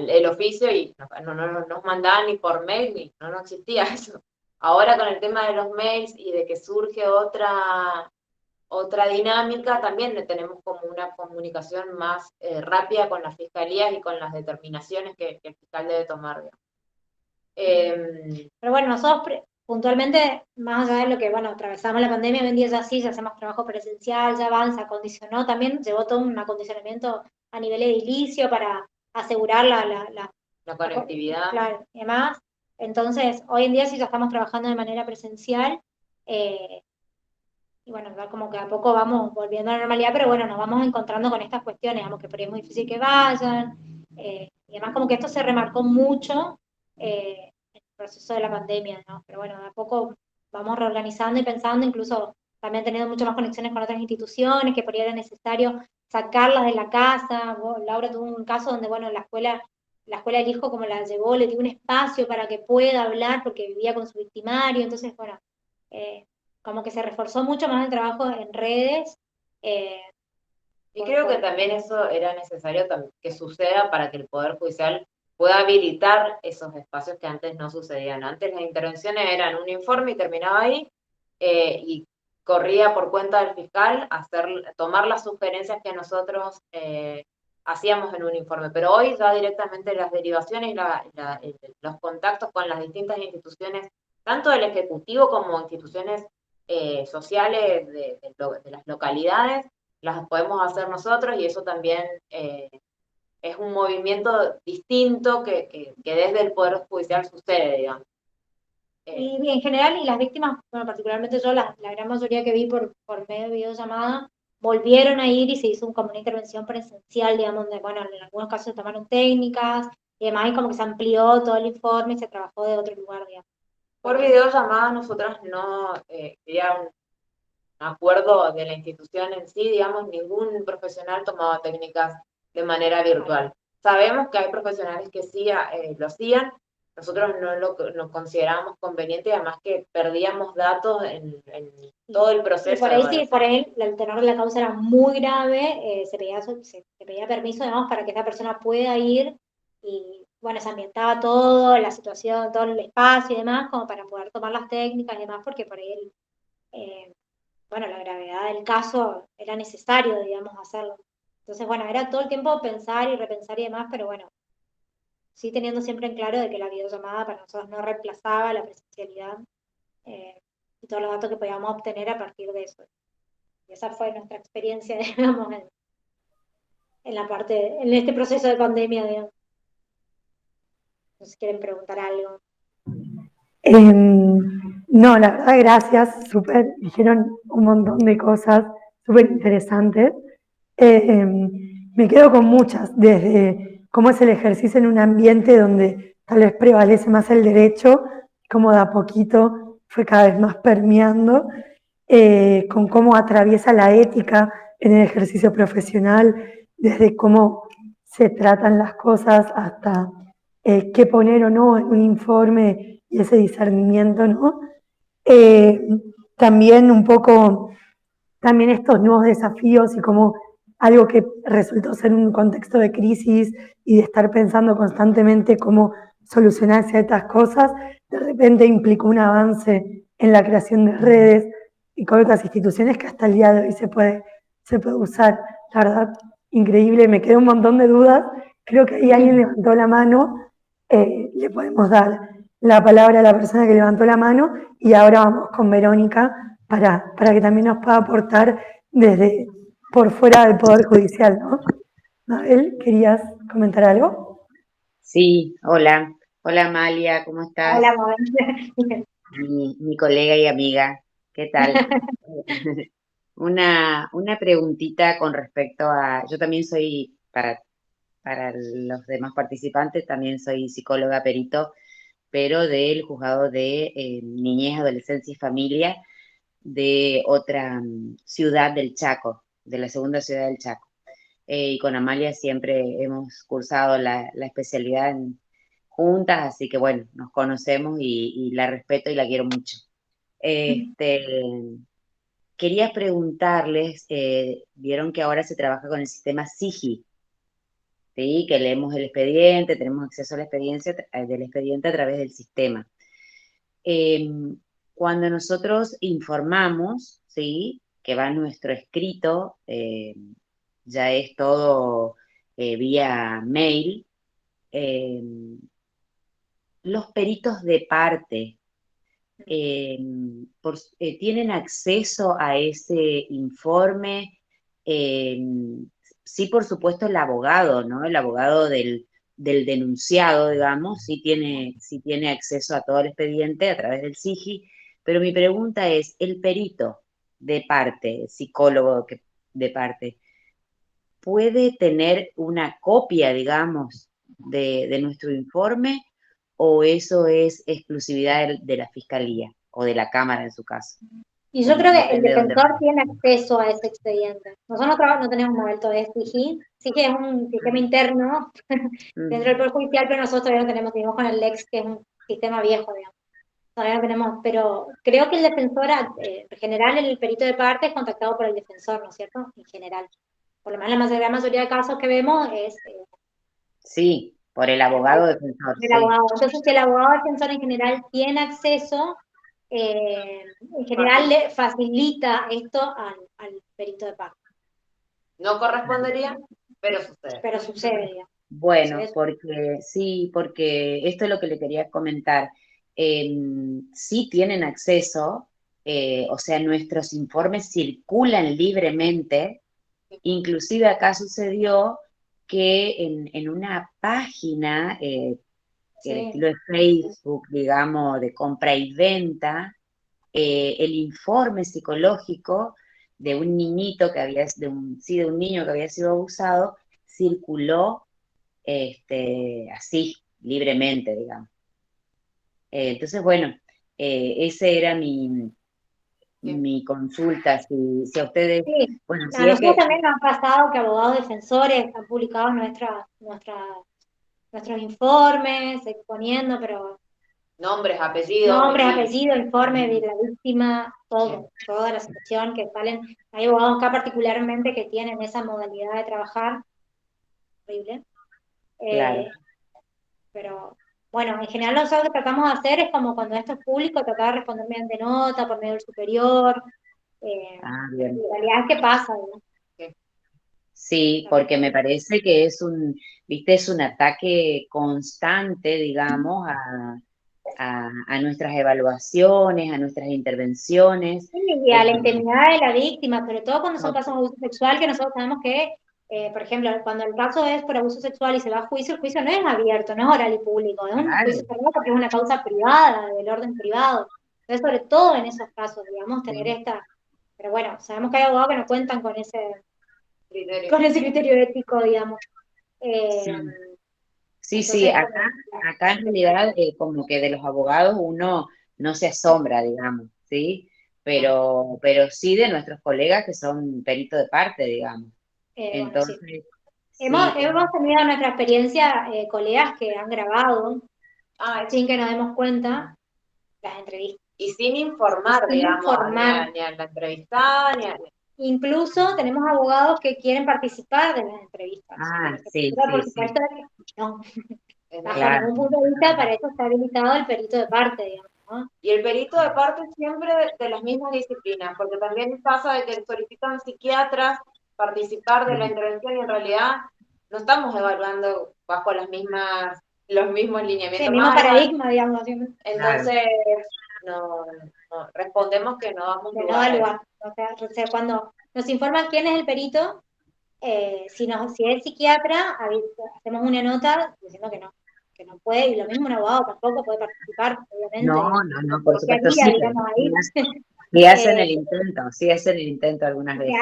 el oficio y no nos mandaban ni por mail, no existía eso. Ahora con el tema de los mails y de que surge otra dinámica, también tenemos como una comunicación más rápida con las fiscalías y con las determinaciones que el fiscal debe tomar.
Pero bueno, nosotros puntualmente, más allá de lo que, bueno, atravesamos la pandemia, hoy en día ya sí, ya hacemos trabajo presencial, ya avanza, acondicionó, también llevó todo un acondicionamiento a nivel edilicio para asegurar
la conectividad.
Claro, y demás. Entonces, hoy en día sí ya estamos trabajando de manera presencial, eh, y bueno, ya como que a poco vamos volviendo a la normalidad, pero bueno, nos vamos encontrando con estas cuestiones, digamos que por ahí es muy difícil que vayan, y además como que esto se remarcó mucho en el proceso de la pandemia, ¿no? Pero bueno, de a poco vamos reorganizando y pensando, incluso también teniendo mucho más conexiones con otras instituciones, que por ahí era necesario sacarlas de la casa. Laura tuvo un caso donde, bueno, la escuela del hijo como la llevó, le dio un espacio para que pueda hablar porque vivía con su victimario, entonces, bueno, eh, como que se reforzó mucho más el trabajo en redes, eh,
Y creo que también eso era necesario que suceda para que el Poder Judicial pueda habilitar esos espacios que antes no sucedían. Antes las intervenciones eran un informe y terminaba ahí, y corría por cuenta del fiscal tomar las sugerencias que nosotros hacíamos en un informe. Pero hoy ya directamente las derivaciones y los contactos con las distintas instituciones, tanto del Ejecutivo como instituciones sociales de las localidades, las podemos hacer nosotros, y eso también es un movimiento distinto que desde el Poder Judicial sucede, digamos.
Y en general, y las víctimas, bueno, particularmente yo, la gran mayoría que vi por medio de videollamada, volvieron a ir y se hizo como una intervención presencial, digamos, donde, bueno, en algunos casos se tomaron técnicas y demás, y como que se amplió todo el informe y se trabajó de otro lugar, digamos.
Por videollamada nosotras no, había un acuerdo de la institución en sí, digamos, ningún profesional tomaba técnicas de manera virtual. Sabemos que hay profesionales que sí lo hacían, nosotros no lo considerábamos conveniente, además que perdíamos datos en todo el proceso.
Y por ahí sí, por ahí el tenor de la causa era muy grave, se pedía permiso, digamos, para que esa persona pueda ir y, bueno, se ambientaba todo, la situación, todo el espacio y demás, como para poder tomar las técnicas y demás, porque por ahí bueno, la gravedad del caso era necesario, digamos, hacerlo. Entonces, bueno, era todo el tiempo pensar y repensar y demás, pero bueno, sí teniendo siempre en claro de que la videollamada para nosotros no reemplazaba la presencialidad, eh, y todos los datos que podíamos obtener a partir de eso. Y esa fue nuestra experiencia, digamos, en la parte, en este proceso de pandemia, digamos. No sé si quieren preguntar algo.
No, la verdad, gracias, súper, dijeron un montón de cosas súper interesantes. Me quedo con muchas, desde cómo es el ejercicio en un ambiente donde tal vez prevalece más el derecho, cómo de a poquito fue cada vez más permeando, con cómo atraviesa la ética en el ejercicio profesional, desde cómo se tratan las cosas hasta qué poner o no en un informe y ese discernimiento, ¿no? También un poco, también estos nuevos desafíos y como algo que resultó ser un contexto de crisis y de estar pensando constantemente cómo solucionar ciertas cosas, de repente implicó un avance en la creación de redes y con otras instituciones que hasta el día de hoy se puede usar. La verdad, increíble, me quedó un montón de dudas. Creo que ahí alguien levantó la mano, le podemos dar la palabra a la persona que levantó la mano y ahora vamos con Verónica para que también nos pueda aportar desde por fuera del Poder Judicial, ¿no? Mabel, ¿querías comentar algo?
Sí, hola. Hola Amalia, ¿cómo estás?
Hola, Mabel.
Mi colega y amiga, ¿qué tal? Una preguntita con respecto yo también soy, para los demás participantes, también soy psicóloga perito, pero del juzgado de niñez, adolescencia y familia de otra ciudad del Chaco, de la segunda ciudad del Chaco. Y con Amalia siempre hemos cursado la especialidad juntas, así que bueno, nos conocemos y la respeto y la quiero mucho. Este, quería preguntarles, vieron que ahora se trabaja con el sistema SIGI, ¿sí? Que leemos el expediente, tenemos acceso a la experiencia, del expediente a través del sistema. Eh, Cuando nosotros informamos, ¿sí? Que va nuestro escrito, ya es todo vía mail, eh, los peritos de parte eh, tienen acceso a ese informe. Eh, sí, por supuesto, el abogado, ¿no? El abogado del denunciado, digamos, sí tiene acceso a todo el expediente a través del SIGI, pero mi pregunta es, ¿el perito de parte, el psicólogo de parte, puede tener una copia, digamos, de nuestro informe o eso es exclusividad de la fiscalía o de la Cámara en su caso?
Y yo creo que el
Depende de dónde
defensor
vaya.
tiene acceso a ese expediente. Nosotros no tenemos vuelto de SIGI, sí que es un sistema interno dentro del
Mm.
Poder Judicial, pero nosotros todavía no tenemos, seguimos con el LEX, que es un sistema viejo, digamos. Todavía no tenemos, pero creo que el defensor, en general, el perito de parte es contactado por el defensor, ¿no es cierto? En general. por lo menos la mayoría de casos que vemos es
Sí, por el abogado defensor,
del
sí.
abogado. Entonces, si el abogado defensor en general tiene acceso, en general le facilita esto al perito de parte,
No correspondería, pero sucede.
pero sucede, digamos.
Bueno,
Entonces,
porque sí, porque esto es lo que le quería comentar. Sí tienen acceso, o sea, nuestros informes circulan libremente. Inclusive acá sucedió que en una página, el
sí,
estilo de Facebook, digamos, de compra y venta, el informe psicológico de un niñito que había, sí, de un niño que había sido abusado, circuló así, libremente, digamos. Entonces, bueno, ese era mi consulta, si a ustedes,
sí.
bueno,
A
si es
nosotros
que,
también nos ha pasado que abogados defensores han publicado nuestros informes, exponiendo, pero
Nombres, apellidos,
nombres,
domicilio.
apellidos, informes de la víctima, todo, toda la situación que salen. Hay abogados acá particularmente que tienen esa modalidad de trabajar, horrible.
claro,
Eh, pero bueno, en general nosotros lo que tratamos de hacer es como cuando esto es público, tratar de responder mediante nota, por medio del superior. La
bien.
realidad es que pasa, ¿no?
Sí, porque me parece que viste, es un ataque constante, digamos, a nuestras evaluaciones, a nuestras intervenciones.
Sí, y a
eh,
la intimidad de la víctima, sobre todo cuando son
no,
casos de abuso sexual, que nosotros sabemos que, por ejemplo, cuando el caso es por abuso sexual y se va a juicio, el juicio no es abierto, no es oral y público, es un juicio
claro,
cerrado porque es una causa privada, del orden privado. Entonces, sobre todo en esos casos, digamos, tener
sí,
esta... Pero bueno, sabemos que hay abogados que no cuentan
Criterio.
con ese criterio ético, digamos. Eh,
sí. Sí, sí,
entonces,
acá en realidad como que de los abogados uno no se asombra, digamos, ¿sí? Pero sí de nuestros colegas que son peritos de parte, digamos.
bueno, sí.
Entonces, sí,
Hemos tenido en nuestra experiencia colegas que han grabado,
Ah,
sin que nos demos cuenta, las entrevistas.
y sin informar,
Sin
digamos,
informar.
ni a la entrevistada, ni a...
Incluso tenemos abogados que quieren participar de las entrevistas. Que
ah,
les
sí,
asegura, por
sí, sí,
supuesto, que no. Bajo
claro.
ningún punto de vista, para eso está habilitado el perito de parte, digamos, ¿no?
Y el perito de parte siempre de las mismas disciplinas, porque también pasa de que solicitan psiquiatras participar de la intervención y en realidad no estamos evaluando bajo los mismos
Sí, el
lineamientos.
mismo
Más allá,
paradigma, digamos, ¿sí?
entonces no, respondemos que no damos
De no
lugar a eso.
evaluar. O sea, cuando nos informan quién es el perito, si es psiquiatra, hacemos una nota diciendo que no puede, y lo mismo un abogado tampoco puede participar, obviamente,
No,
digamos.
no, no, por
¿Qué
supuesto
haría,
sí, pero
digamos, ahí?
sí hacen
Eh,
el intento, sí hacen el intento algunas veces.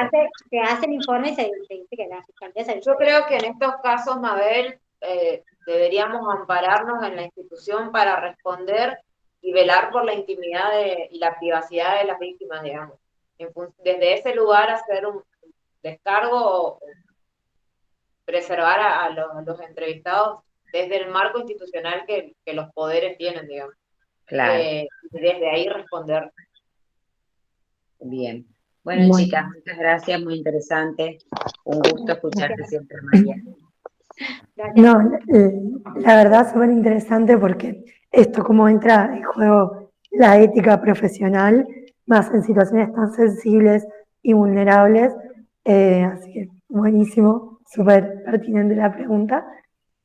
se hace el informe y se dice que la fiscalía se
Yo creo que en estos casos, Mabel, deberíamos ampararnos en la institución para responder y velar por la intimidad y la privacidad de las víctimas, digamos. Desde ese lugar hacer un descargo o preservar a los entrevistados desde el marco institucional que los poderes tienen, digamos.
Claro,
Y desde ahí responder.
bien. Bueno,
Bueno,
chicas, muchas gracias, muy interesante. Un gusto escucharte
gracias.
siempre, María.
Gracias.
no, la verdad súper interesante porque esto como entra en juego la ética profesional, más en situaciones tan sensibles y vulnerables, así que buenísimo, súper pertinente la pregunta.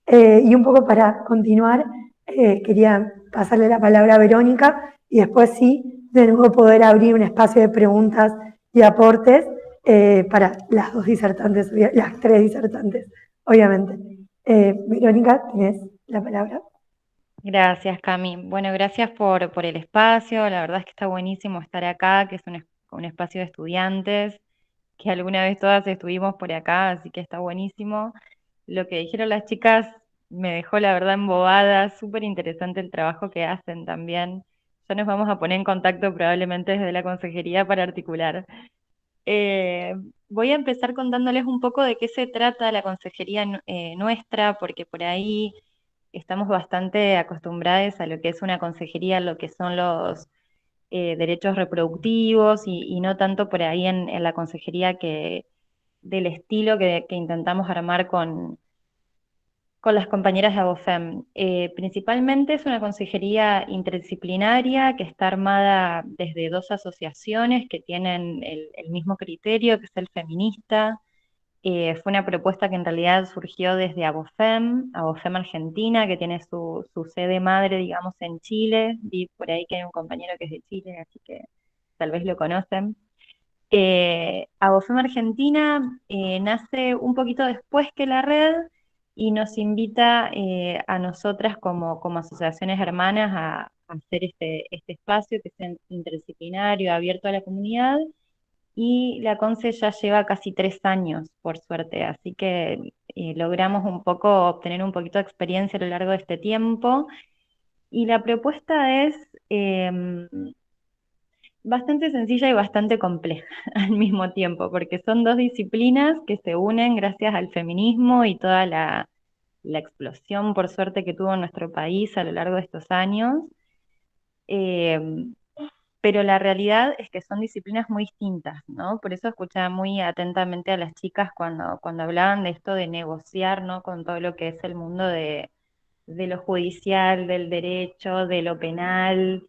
Y un poco para continuar, quería pasarle la palabra a Verónica y después sí, de nuevo poder abrir un espacio de preguntas y aportes para las dos disertantes, las tres disertantes, obviamente. Verónica, tienes la palabra.
Gracias, Cami. Bueno, gracias por el espacio. La verdad es que está buenísimo estar acá, que es un espacio de estudiantes, que alguna vez todas estuvimos por acá, así que está buenísimo. Lo que dijeron las chicas me dejó la verdad embobada, súper interesante el trabajo que hacen también. Ya nos vamos a poner en contacto probablemente desde la consejería para articular. Eh, Voy a empezar contándoles un poco de qué se trata la consejería nuestra, porque por ahí estamos bastante acostumbrados a lo que es una consejería, lo que son los derechos reproductivos y no tanto por ahí en la consejería del estilo que intentamos armar con las compañeras de ABOFEM. Principalmente es una consejería interdisciplinaria que está armada desde dos asociaciones que tienen el mismo criterio, que es el feminista. Fue una propuesta que en realidad surgió desde ABOFEM Argentina, que tiene su sede madre, digamos, en Chile. Vi por ahí que hay un compañero que es de Chile, así que tal vez lo conocen. ABOFEM Argentina nace un poquito después que la red y nos invita a nosotras como asociaciones hermanas a hacer este espacio que es interdisciplinario, abierto a la comunidad, y la CONCE ya lleva casi 3 años, por suerte, así que logramos un poco obtener un poquito de experiencia a lo largo de este tiempo, y la propuesta es bastante sencilla y bastante compleja al mismo tiempo, porque son dos disciplinas que se unen gracias al feminismo y toda la explosión, por suerte, que tuvo nuestro país a lo largo de estos años. Eh, pero la realidad es que son disciplinas muy distintas, ¿no? Por eso escuchaba muy atentamente a las chicas cuando hablaban de esto de negociar, ¿no? Con todo lo que es el mundo de lo judicial, del derecho, de lo penal.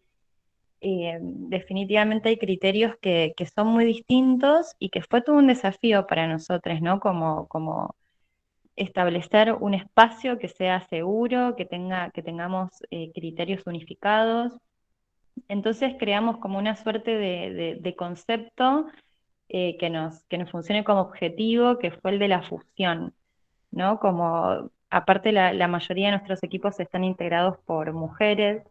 Definitivamente hay criterios que son muy distintos y que fue todo un desafío para nosotros, ¿no? Como establecer un espacio que sea seguro, que tengamos criterios unificados. Entonces creamos como una suerte de concepto que nos funcione como objetivo, que fue el de la fusión, ¿no? Como aparte la mayoría de nuestros equipos están integrados por mujeres,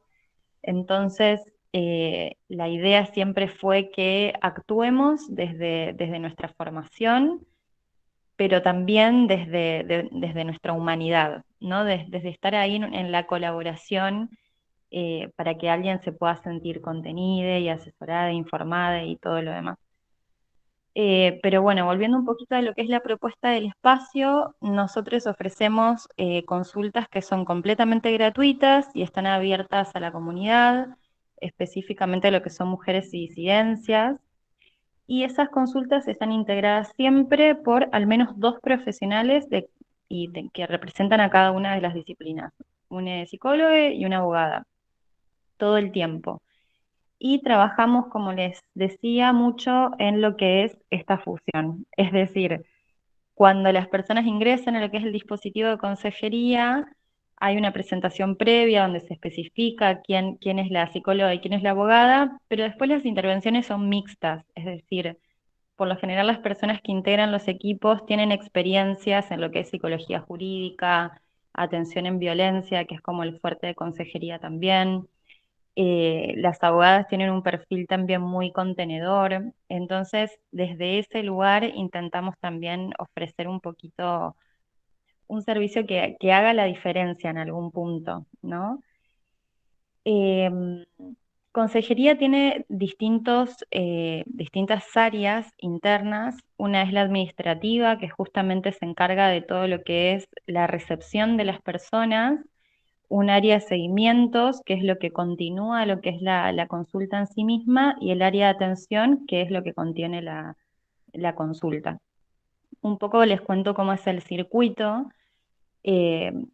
entonces la idea siempre fue que actuemos desde nuestra formación, pero también desde nuestra humanidad, ¿no? Desde estar ahí en la colaboración para que alguien se pueda sentir contenida y asesorada, informada y todo lo demás. Pero bueno, volviendo un poquito a lo que es la propuesta del espacio, nosotros ofrecemos consultas que son completamente gratuitas y están abiertas a la comunidad, específicamente a lo que son mujeres y disidencias. Y esas consultas están integradas siempre por al menos dos profesionales que representan a cada una de las disciplinas, una psicóloga y una abogada, todo el tiempo. Y trabajamos, como les decía, mucho en lo que es esta fusión. Es decir, cuando las personas ingresan a lo que es el dispositivo de consejería, hay una presentación previa donde se especifica quién es la psicóloga y quién es la abogada, pero después las intervenciones son mixtas, es decir, por lo general las personas que integran los equipos tienen experiencias en lo que es psicología jurídica, atención en violencia, que es como el fuerte de consejería también. Las abogadas tienen un perfil también muy contenedor, entonces desde ese lugar intentamos también ofrecer un poquito un servicio que haga la diferencia en algún punto, ¿no? Em, Consejería tiene distintas áreas internas. Una es la administrativa, que justamente se encarga de todo lo que es la recepción de las personas, un área de seguimientos, que es lo que continúa lo que es la consulta en sí misma, y el área de atención, que es lo que contiene la consulta. Un poco les cuento cómo es el circuito.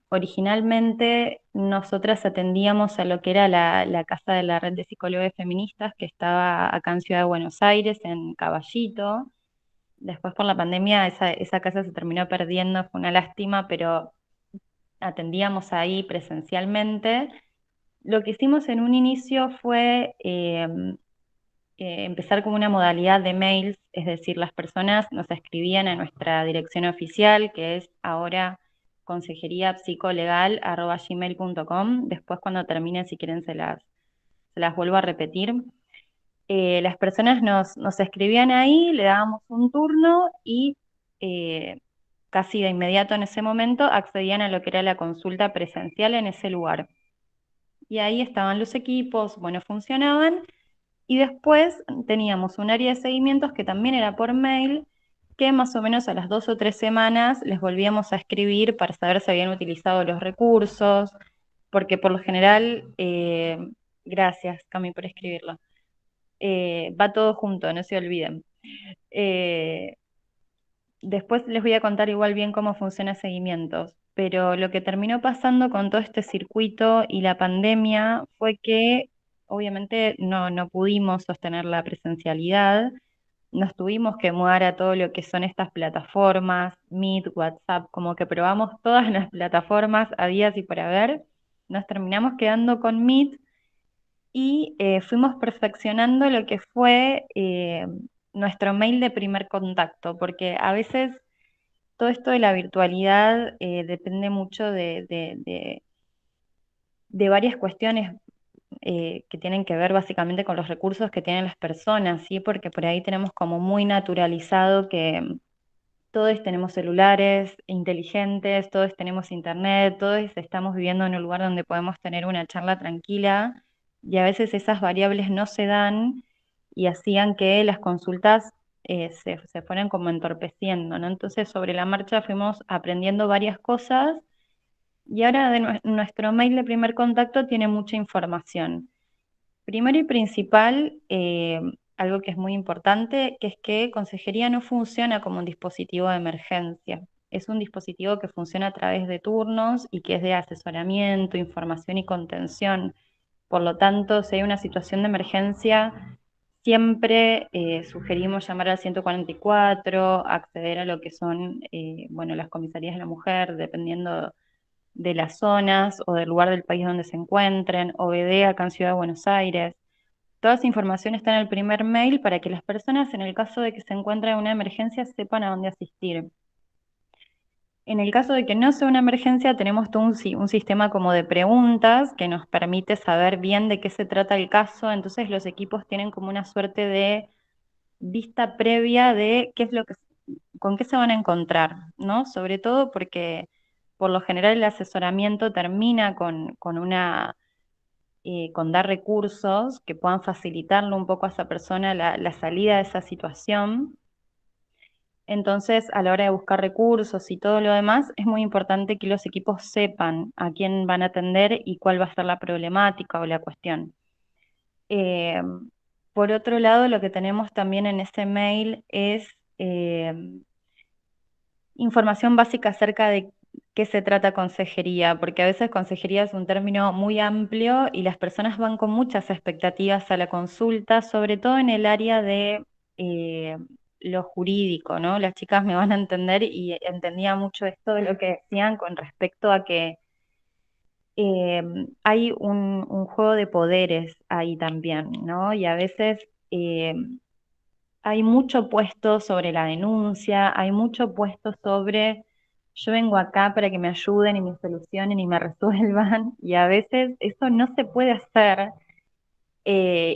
Originalmente nosotras atendíamos a lo que era la casa de la red de psicólogos feministas que estaba acá en Ciudad de Buenos Aires, en Caballito. Después por la pandemia esa casa se terminó perdiendo, fue una lástima, pero atendíamos ahí presencialmente. Lo que hicimos en un inicio fue empezar con una modalidad de mails, es decir, las personas nos escribían a nuestra dirección oficial, que es ahora consejeriapsicolegal@gmail.com. Después cuando termine, si quieren, se las vuelvo a repetir. Las personas nos escribían ahí, le dábamos un turno y eh, casi de inmediato en ese momento accedían a lo que era la consulta presencial en ese lugar. Y ahí estaban los equipos, bueno, funcionaban. Y después teníamos un área de seguimientos que también era por mail, que más o menos a las 2 o 3 semanas les volvíamos a escribir para saber si habían utilizado los recursos, porque por lo general, gracias Cami por escribirlo, va todo junto, no se olviden. Eh, después les voy a contar igual bien cómo funciona seguimientos, pero lo que terminó pasando con todo este circuito y la pandemia fue que obviamente no pudimos sostener la presencialidad, nos tuvimos que mudar a todo lo que son estas plataformas, Meet, WhatsApp, como que probamos todas las plataformas habidas y por haber, nos terminamos quedando con Meet y fuimos perfeccionando lo que fue nuestro mail de primer contacto, porque a veces todo esto de la virtualidad depende mucho de varias cuestiones que tienen que ver básicamente con los recursos que tienen las personas, ¿sí? Porque por ahí tenemos como muy naturalizado que todos tenemos celulares inteligentes, todos tenemos internet, todos estamos viviendo en un lugar donde podemos tener una charla tranquila y a veces esas variables no se dan y hacían que las consultas se fueran como entorpeciendo, ¿no? Entonces sobre la marcha fuimos aprendiendo varias cosas y ahora nuestro mail de primer contacto tiene mucha información. Primero y principal, algo que es muy importante, que es que Consejería no funciona como un dispositivo de emergencia. Es un dispositivo que funciona a través de turnos y que es de asesoramiento, información y contención. Por lo tanto, si hay una situación de emergencia, siempre sugerimos llamar al 144, acceder a lo que son bueno, las comisarías de la mujer, dependiendo de las zonas o del lugar del país donde se encuentren, OBD acá en Ciudad de Buenos Aires. Toda esa información está en el primer mail para que las personas, en el caso de que se encuentren en una emergencia, sepan a dónde asistir. En el caso de que no sea una emergencia, tenemos todo un sistema como de preguntas que nos permite saber bien de qué se trata el caso, entonces los equipos tienen como una suerte de vista previa de qué es lo que, con qué se van a encontrar, ¿no? Sobre todo porque por lo general el asesoramiento termina con dar recursos que puedan facilitarle un poco a esa persona la salida de esa situación. Entonces, a la hora de buscar recursos y todo lo demás, es muy importante que los equipos sepan a quién van a atender y cuál va a ser la problemática o la cuestión. Eh, por otro lado, lo que tenemos también en ese mail es información básica acerca de qué se trata consejería, porque a veces consejería es un término muy amplio y las personas van con muchas expectativas a la consulta, sobre todo en el área de eh, lo jurídico, ¿no? Las chicas me van a entender y entendía mucho esto de lo que decían con respecto a que hay un juego de poderes ahí también, ¿no? Y a veces hay mucho puesto sobre la denuncia, hay mucho puesto sobre yo vengo acá para que me ayuden y me solucionen y me resuelvan, y a veces eso no se puede hacer,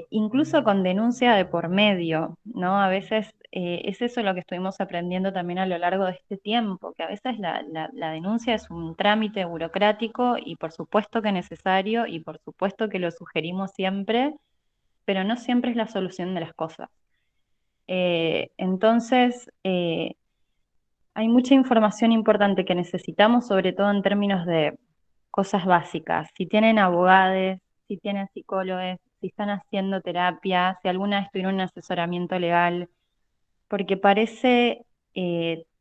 incluso con denuncia de por medio, ¿no? A veces es eso lo que estuvimos aprendiendo también a lo largo de este tiempo, que a veces la denuncia es un trámite burocrático y por supuesto que necesario y por supuesto que lo sugerimos siempre, pero no siempre es la solución de las cosas. Entonces, hay mucha información importante que necesitamos, sobre todo en términos de cosas básicas. Si tienen abogados, si tienen psicólogos, si están haciendo terapia, si alguna vez tuvieron un asesoramiento legal, porque parece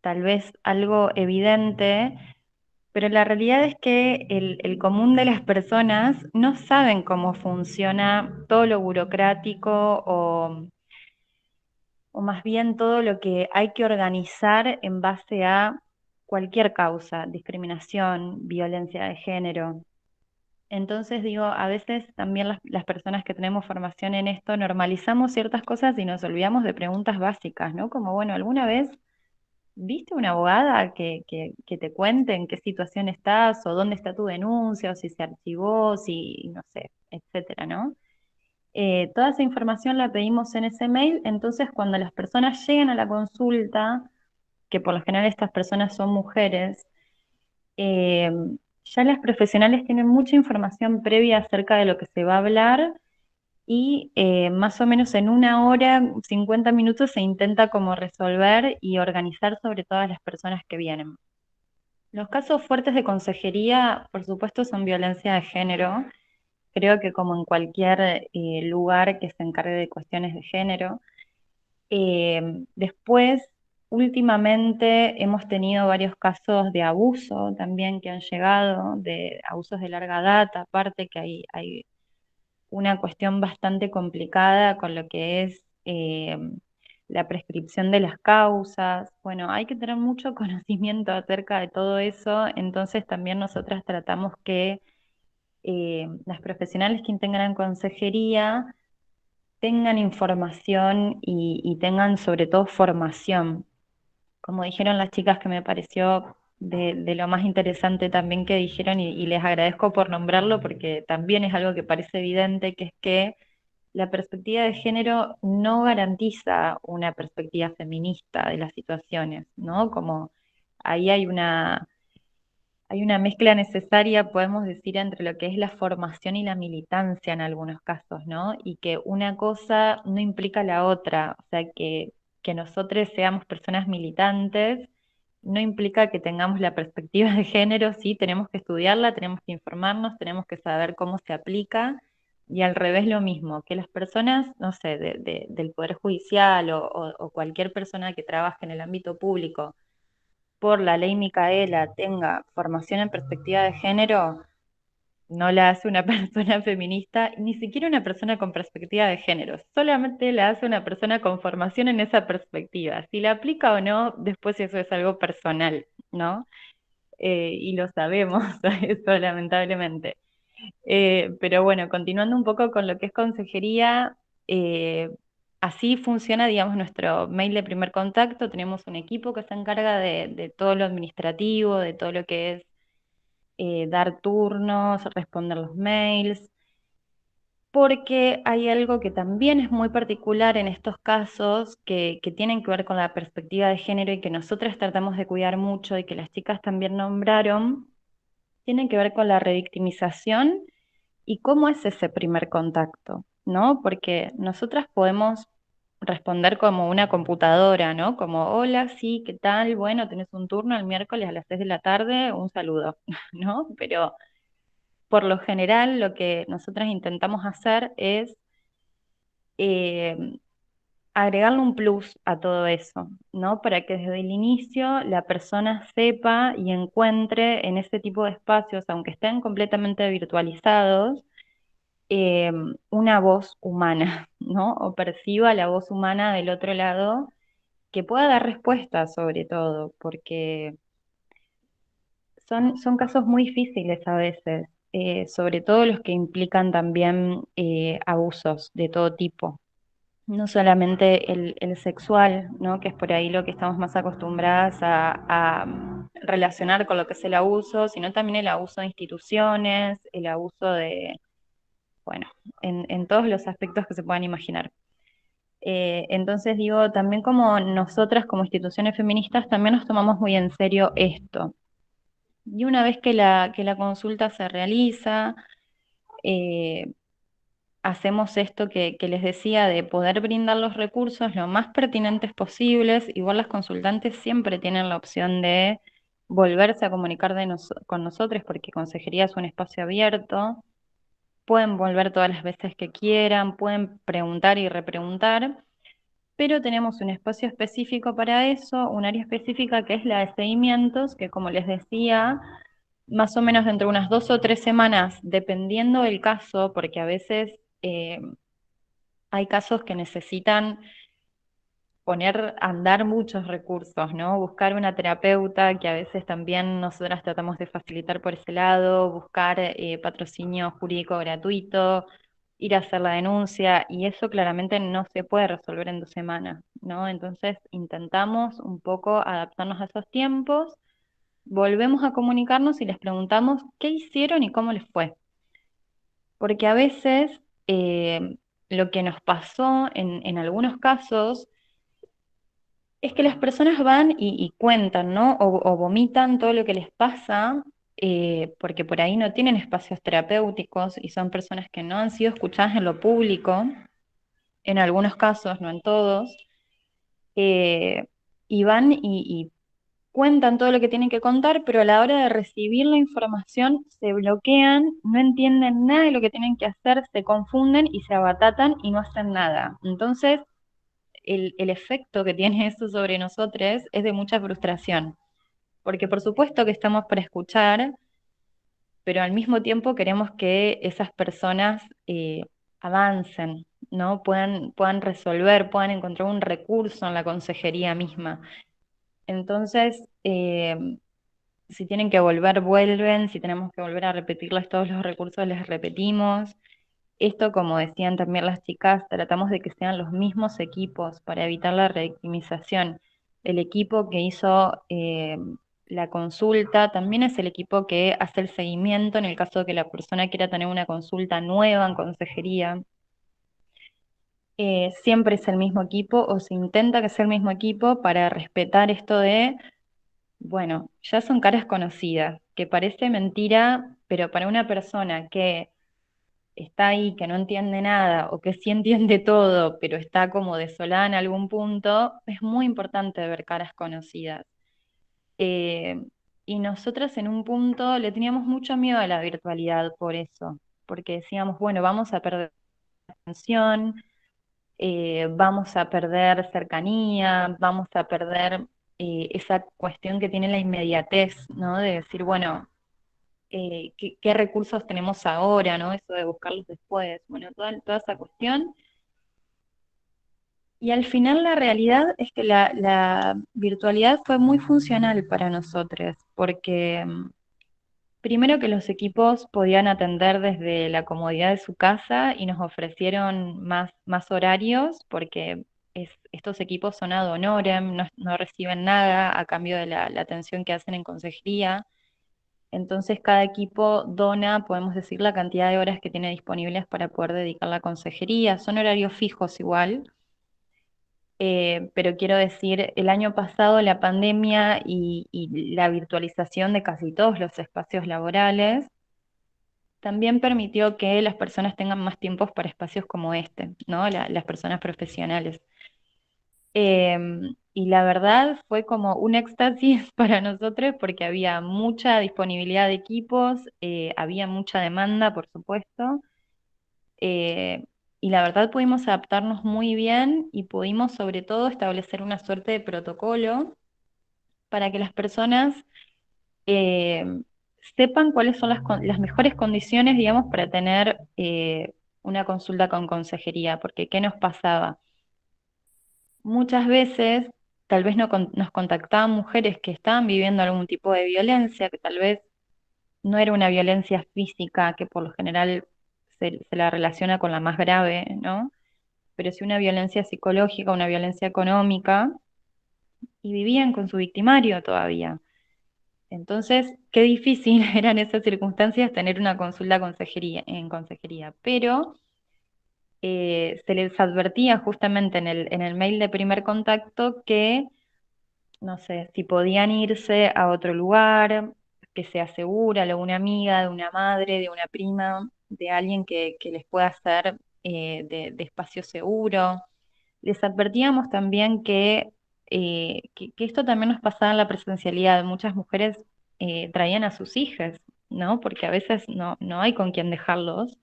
tal vez algo evidente, pero la realidad es que el común de las personas no saben cómo funciona todo lo burocrático o más bien todo lo que hay que organizar en base a cualquier causa, discriminación, violencia de género. Entonces digo, a veces también las personas que tenemos formación en esto normalizamos ciertas cosas y nos olvidamos de preguntas básicas, ¿no? Como, bueno, ¿alguna vez viste una abogada que te cuente en qué situación estás o dónde está tu denuncia o si se archivó, si, no sé, etcétera, ¿no? Toda esa información la pedimos en ese mail, entonces cuando las personas llegan a la consulta, que por lo general estas personas son mujeres, eh, ya las profesionales tienen mucha información previa acerca de lo que se va a hablar y más o menos en 1 hora, 50 minutos se intenta como resolver y organizar sobre todas las personas que vienen. Los casos fuertes de consejería, por supuesto, son violencia de género. Creo que como en cualquier lugar que se encargue de cuestiones de género. Después últimamente hemos tenido varios casos de abuso también que han llegado, de abusos de larga data, aparte que hay una cuestión bastante complicada con lo que es la prescripción de las causas. Bueno, hay que tener mucho conocimiento acerca de todo eso, entonces también nosotras tratamos que las profesionales que integran consejería tengan información y tengan sobre todo formación. Como dijeron las chicas, que me pareció de lo más interesante también que dijeron, y les agradezco por nombrarlo porque también es algo que parece evidente, que es que la perspectiva de género no garantiza una perspectiva feminista de las situaciones, ¿no? Como ahí hay una mezcla necesaria, podemos decir, entre lo que es la formación y la militancia en algunos casos, ¿no? Y que una cosa no implica la otra, o sea, que nosotros seamos personas militantes no implica que tengamos la perspectiva de género, sí, tenemos que estudiarla, tenemos que informarnos, tenemos que saber cómo se aplica, y al revés lo mismo, que las personas, no sé, del Poder Judicial o cualquier persona que trabaje en el ámbito público, por la ley Micaela tenga formación en perspectiva de género, no la hace una persona feminista, ni siquiera una persona con perspectiva de género, solamente la hace una persona con formación en esa perspectiva. Si la aplica o no, después eso es algo personal, ¿no? Y lo sabemos, eso lamentablemente. Pero bueno, continuando un poco con lo que es consejería, eh, así funciona, digamos, nuestro mail de primer contacto. Tenemos un equipo que se encarga de todo lo administrativo, de todo lo que es dar turnos, responder los mails, porque hay algo que también es muy particular en estos casos que tienen que ver con la perspectiva de género y que nosotras tratamos de cuidar mucho y que las chicas también nombraron, tienen que ver con la revictimización y cómo es ese primer contacto, ¿no? Porque nosotras podemos responder como una computadora, ¿no? Como, hola, sí, ¿qué tal? Bueno, tenés un turno el miércoles a las 6 de la tarde, un saludo, ¿no? Pero por lo general lo que nosotras intentamos hacer es eh, agregarle un plus a todo eso, ¿no? Para que desde el inicio la persona sepa y encuentre en ese tipo de espacios, aunque estén completamente virtualizados, eh, una voz humana, ¿no? O perciba la voz humana del otro lado, que pueda dar respuesta sobre todo, porque son casos muy difíciles a veces, sobre todo los que implican también abusos de todo tipo. No solamente el sexual, ¿no? Que es por ahí lo que estamos más acostumbradas a relacionar con lo que es el abuso, sino también el abuso de instituciones, el abuso de, bueno, en todos los aspectos que se puedan imaginar. Entonces digo, también como nosotras como instituciones feministas también nos tomamos muy en serio esto. Y una vez que la consulta se realiza, eh, hacemos esto que les decía, de poder brindar los recursos lo más pertinentes posibles. Igual las consultantes siempre tienen la opción de volverse a comunicar con nosotros, porque consejería es un espacio abierto. Pueden volver todas las veces que quieran, pueden preguntar y repreguntar, pero tenemos un espacio específico para eso, un área específica que es la de seguimientos, que como les decía, más o menos dentro de unas 2 o 3 semanas, dependiendo del caso, porque a veces hay casos que necesitan poner a andar muchos recursos, ¿no? Buscar una terapeuta, que a veces también nosotras tratamos de facilitar por ese lado, buscar patrocinio jurídico gratuito, ir a hacer la denuncia, y eso claramente no se puede resolver en 2 semanas, ¿no? Entonces intentamos un poco adaptarnos a esos tiempos, volvemos a comunicarnos y les preguntamos qué hicieron y cómo les fue. Porque a veces lo que nos pasó en algunos casos es que las personas van y cuentan, ¿no? O vomitan todo lo que les pasa, porque por ahí no tienen espacios terapéuticos y son personas que no han sido escuchadas en lo público, en algunos casos, no en todos, eh, y van y cuentan todo lo que tienen que contar, pero a la hora de recibir la información se bloquean, no entienden nada de lo que tienen que hacer, se confunden y se abatatan y no hacen nada. Entonces, el efecto que tiene eso sobre nosotros es de mucha frustración, porque por supuesto que estamos para escuchar, pero al mismo tiempo queremos que esas personas avancen, ¿no? Puedan resolver, puedan encontrar un recurso en la consejería misma. Entonces, si tienen que volver, vuelven, si tenemos que volver a repetirles todos los recursos, les repetimos. Esto, como decían también las chicas, tratamos de que sean los mismos equipos para evitar la revictimización. El equipo que hizo la consulta también es el equipo que hace el seguimiento en el caso de que la persona quiera tener una consulta nueva en consejería. Siempre es el mismo equipo o se intenta que sea el mismo equipo para respetar esto de, bueno, ya son caras conocidas, que parece mentira, pero para una persona que está ahí, que no entiende nada o que sí entiende todo, pero está como desolada en algún punto, es muy importante ver caras conocidas. Eh, y nosotras en un punto le teníamos mucho miedo a la virtualidad por eso, porque decíamos, bueno, vamos a perder atención, vamos a perder cercanía, vamos a perder esa cuestión que tiene la inmediatez, ¿no? De decir, bueno, qué recursos tenemos ahora, ¿no? Eso de buscarlos después, bueno, toda esa cuestión. Y al final la realidad es que la virtualidad fue muy funcional para nosotros, porque primero que los equipos podían atender desde la comodidad de su casa y nos ofrecieron más horarios, porque estos equipos son ad honorem, no reciben nada a cambio de la atención que hacen en consejería. Entonces cada equipo dona, podemos decir, la cantidad de horas que tiene disponibles para poder dedicar la consejería. Son horarios fijos igual, pero quiero decir, el año pasado la pandemia y la virtualización de casi todos los espacios laborales también permitió que las personas tengan más tiempos para espacios como este, ¿no? Las personas profesionales. Y la verdad fue como un éxtasis para nosotros porque había mucha disponibilidad de equipos, había mucha demanda, por supuesto, eh, y la verdad pudimos adaptarnos muy bien y pudimos sobre todo establecer una suerte de protocolo para que las personas eh, sepan cuáles son las mejores condiciones, digamos, para tener una consulta con consejería, porque ¿qué nos pasaba? Muchas veces tal vez nos contactaban mujeres que estaban viviendo algún tipo de violencia, que tal vez no era una violencia física, que por lo general se la relaciona con la más grave, ¿no? Pero sí una violencia psicológica, una violencia económica, y vivían con su victimario todavía. Entonces, qué difícil era en esas circunstancias tener una consulta en consejería, pero se les advertía justamente en el mail de primer contacto que no sé, si podían irse a otro lugar, que sea segura, de una amiga, de una madre, de una prima, de alguien que les pueda hacer de espacio seguro. Les advertíamos también que esto también nos pasaba en la presencialidad. Muchas mujeres traían a sus hijas, ¿no? Porque a veces no hay con quién dejarlos.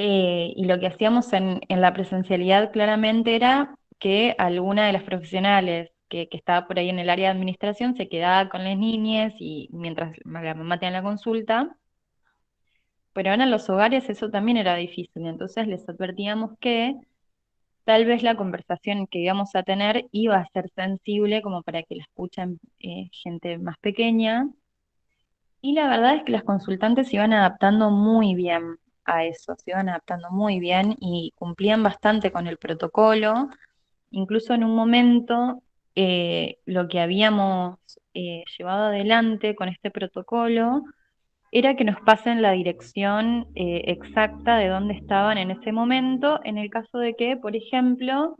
Y lo que hacíamos en la presencialidad claramente era que alguna de las profesionales que estaba por ahí en el área de administración se quedaba con las niñas y mientras la mamá tenía la consulta, pero ahora en los hogares eso también era difícil, entonces les advertíamos que tal vez la conversación que íbamos a tener iba a ser sensible como para que la escuchen gente más pequeña, y la verdad es que las consultantes se iban adaptando muy bien a eso, se iban adaptando muy bien y cumplían bastante con el protocolo. Incluso en un momento lo que habíamos llevado adelante con este protocolo era que nos pasen la dirección exacta de dónde estaban en ese momento, en el caso de que, por ejemplo,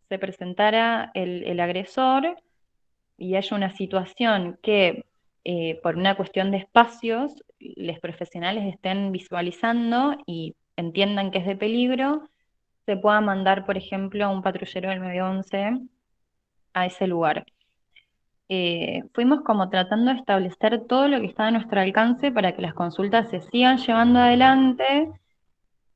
se presentara el agresor y haya una situación que por una cuestión de espacios, los profesionales estén visualizando y entiendan que es de peligro, se pueda mandar, por ejemplo, a un patrullero del 911 a ese lugar. Fuimos como tratando de establecer todo lo que estaba a nuestro alcance para que las consultas se sigan llevando adelante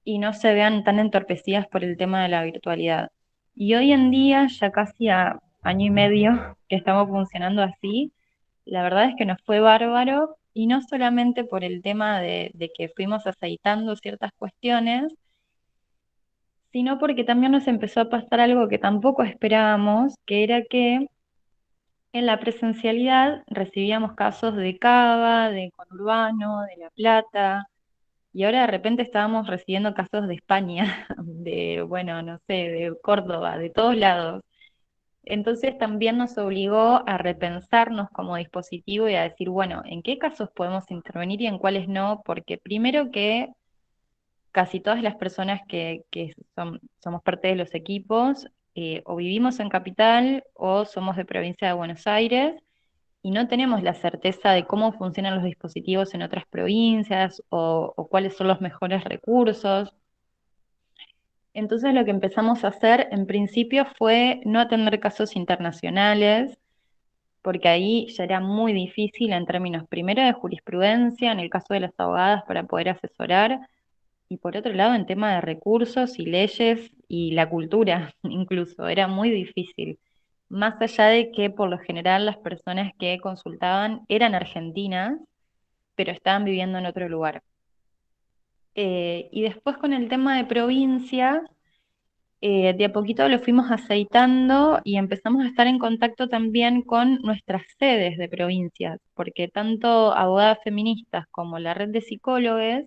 y no se vean tan entorpecidas por el tema de la virtualidad. Y hoy en día, ya casi a año y medio que estamos funcionando así, la verdad es que nos fue bárbaro, y no solamente por el tema de que fuimos aceitando ciertas cuestiones, sino porque también nos empezó a pasar algo que tampoco esperábamos, que era que en la presencialidad recibíamos casos de Cava, de Conurbano, de La Plata, y ahora de repente estábamos recibiendo casos de España, de, bueno, no sé, de Córdoba, de todos lados. Entonces también nos obligó a repensarnos como dispositivo y a decir, bueno, ¿en qué casos podemos intervenir y en cuáles no? Porque primero que casi todas las personas que somos parte de los equipos, o vivimos en capital o somos de provincia de Buenos Aires, y no tenemos la certeza de cómo funcionan los dispositivos en otras provincias o cuáles son los mejores recursos. Entonces lo que empezamos a hacer en principio fue no atender casos internacionales, porque ahí ya era muy difícil en términos primero de jurisprudencia, en el caso de las abogadas para poder asesorar, y por otro lado en tema de recursos y leyes y la cultura incluso, era muy difícil. Más allá de que por lo general las personas que consultaban eran argentinas, pero estaban viviendo en otro lugar. Y después con el tema de provincias, de a poquito lo fuimos aceitando y empezamos a estar en contacto también con nuestras sedes de provincias, porque tanto abogadas feministas como la red de psicólogos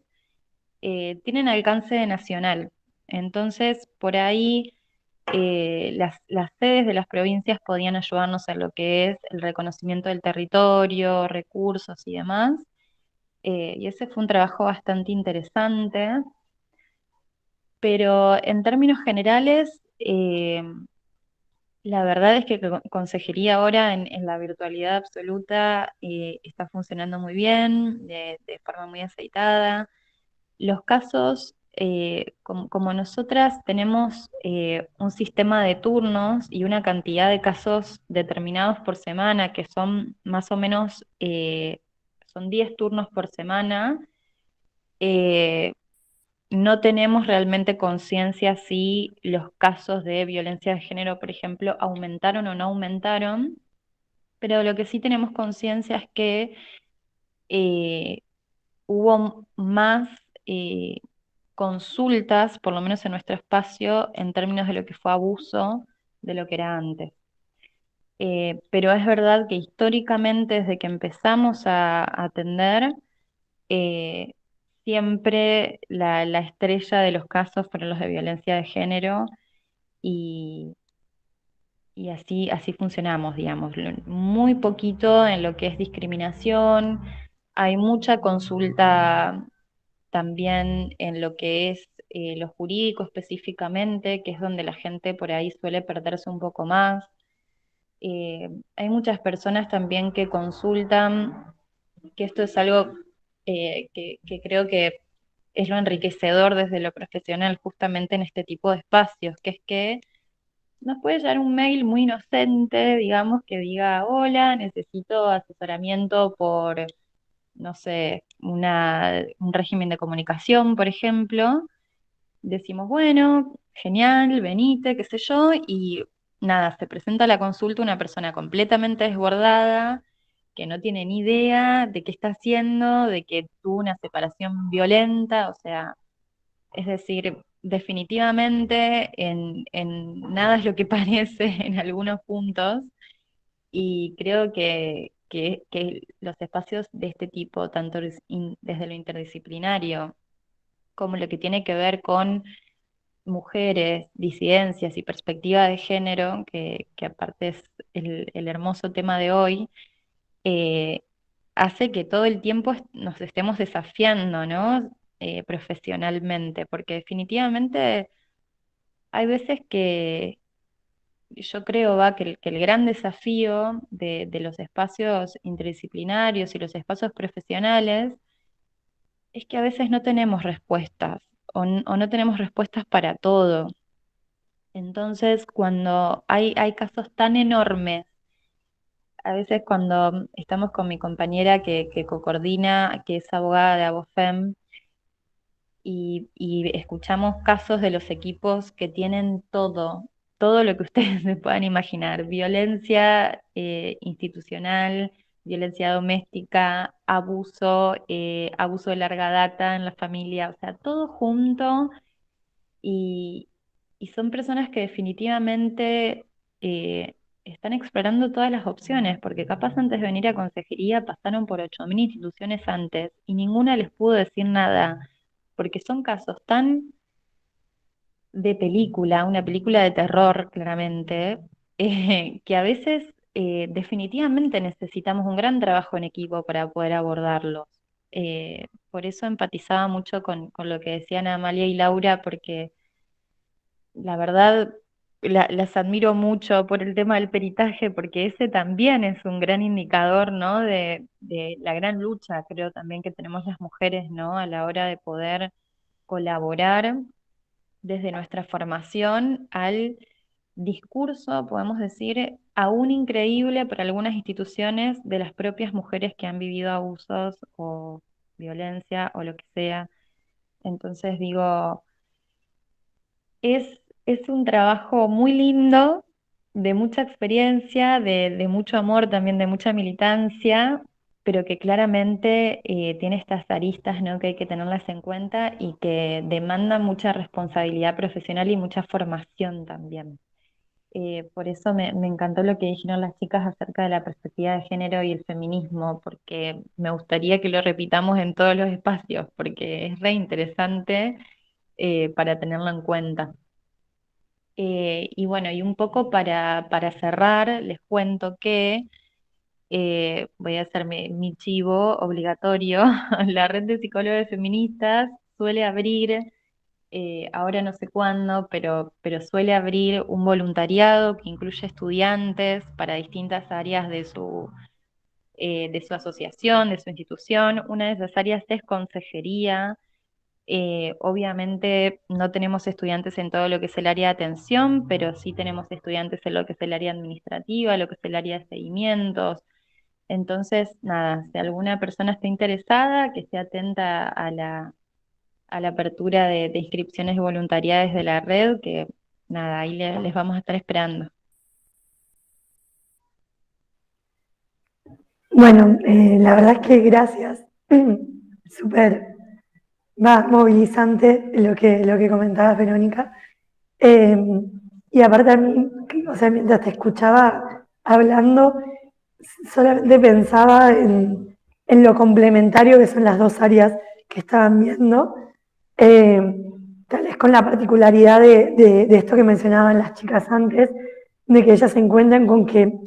tienen alcance nacional. Entonces, por ahí las sedes de las provincias podían ayudarnos en lo que es el reconocimiento del territorio, recursos y demás. Y ese fue un trabajo bastante interesante, pero en términos generales, la verdad es que consejería ahora en la virtualidad absoluta está funcionando muy bien, de forma muy aceitada. Los casos, como nosotras tenemos un sistema de turnos y una cantidad de casos determinados por semana, que son más o menos, son 10 turnos por semana, eh, no tenemos realmente conciencia si los casos de violencia de género, por ejemplo, aumentaron o no aumentaron, pero lo que sí tenemos conciencia es que eh, hubo más consultas, por lo menos en nuestro espacio, en términos de lo que fue abuso, de lo que era antes. Pero es verdad que históricamente, desde que empezamos a atender, eh, siempre la estrella de los casos fueron los de violencia de género, y, y así funcionamos, digamos. Muy poquito en lo que es discriminación, hay mucha consulta también en lo que es lo jurídico específicamente, que es donde la gente por ahí suele perderse un poco más. Hay muchas personas también que consultan, que esto es algo que creo que es lo enriquecedor desde lo profesional justamente en este tipo de espacios, que es que nos puede llegar un mail muy inocente, digamos, que diga, hola, necesito asesoramiento por, no sé, un régimen de comunicación, por ejemplo. Decimos, bueno, genial, venite, qué sé yo, y nada, se presenta a la consulta una persona completamente desbordada, que no tiene ni idea de qué está haciendo, de que tuvo una separación violenta, o sea, es decir, definitivamente en nada es lo que parece en algunos puntos, y creo que los espacios de este tipo, tanto desde lo interdisciplinario como lo que tiene que ver con mujeres, disidencias y perspectiva de género, que aparte es el hermoso tema de hoy, eh, hace que todo el tiempo nos estemos desafiando, ¿no? Profesionalmente, porque definitivamente hay veces que yo creo, que el gran desafío de los espacios interdisciplinarios y los espacios profesionales es que a veces no tenemos respuestas o no tenemos respuestas para todo. Entonces, cuando hay casos tan enormes, a veces cuando estamos con mi compañera que coordina, que es abogada de Abofem, y escuchamos casos de los equipos que tienen todo, todo lo que ustedes se puedan imaginar, violencia institucional, violencia doméstica, abuso, abuso de larga data en la familia, o sea, todo junto y, y son personas que definitivamente eh, están explorando todas las opciones, porque capaz antes de venir a consejería pasaron por 8.000 instituciones antes y ninguna les pudo decir nada, porque son casos tan de película, una película de terror, claramente, que a veces definitivamente necesitamos un gran trabajo en equipo para poder abordarlos. Por eso empatizaba mucho con lo que decían Amalia y Laura, porque la verdad las admiro mucho por el tema del peritaje, porque ese también es un gran indicador, ¿no? De la gran lucha, creo también que tenemos las mujeres, ¿no? A la hora de poder colaborar desde nuestra formación al discurso, podemos decir, aún increíble para algunas instituciones de las propias mujeres que han vivido abusos o violencia o lo que sea. Entonces digo, es un trabajo muy lindo, de mucha experiencia, de mucho amor, también de mucha militancia, pero que claramente tiene estas aristas, ¿no? Que hay que tenerlas en cuenta y que demandan mucha responsabilidad profesional y mucha formación también. Por eso me encantó lo que dijeron las chicas acerca de la perspectiva de género y el feminismo, porque me gustaría que lo repitamos en todos los espacios, porque es re interesante para tenerlo en cuenta. Y bueno, y un poco para cerrar, les cuento que voy a hacer mi chivo obligatorio. La red de psicólogos feministas suele abrir, ahora no sé cuándo, pero suele abrir un voluntariado que incluye estudiantes para distintas áreas de su asociación, de su institución. Una de esas áreas es consejería. Obviamente no tenemos estudiantes en todo lo que es el área de atención, pero sí tenemos estudiantes en lo que es el área administrativa, lo que es el área de seguimientos. Entonces, nada, si alguna persona está interesada, que esté atenta a la apertura de inscripciones y voluntariades de la red, que nada, ahí les vamos a estar esperando.
Bueno, la verdad es que gracias. Súper movilizante lo que comentaba Verónica. Eh, y aparte a mí, o sea, mientras te escuchaba hablando, solamente pensaba en lo complementario que son las dos áreas que estaban viendo, eh, tal vez con la particularidad de esto que mencionaban las chicas antes, de que ellas se encuentran con que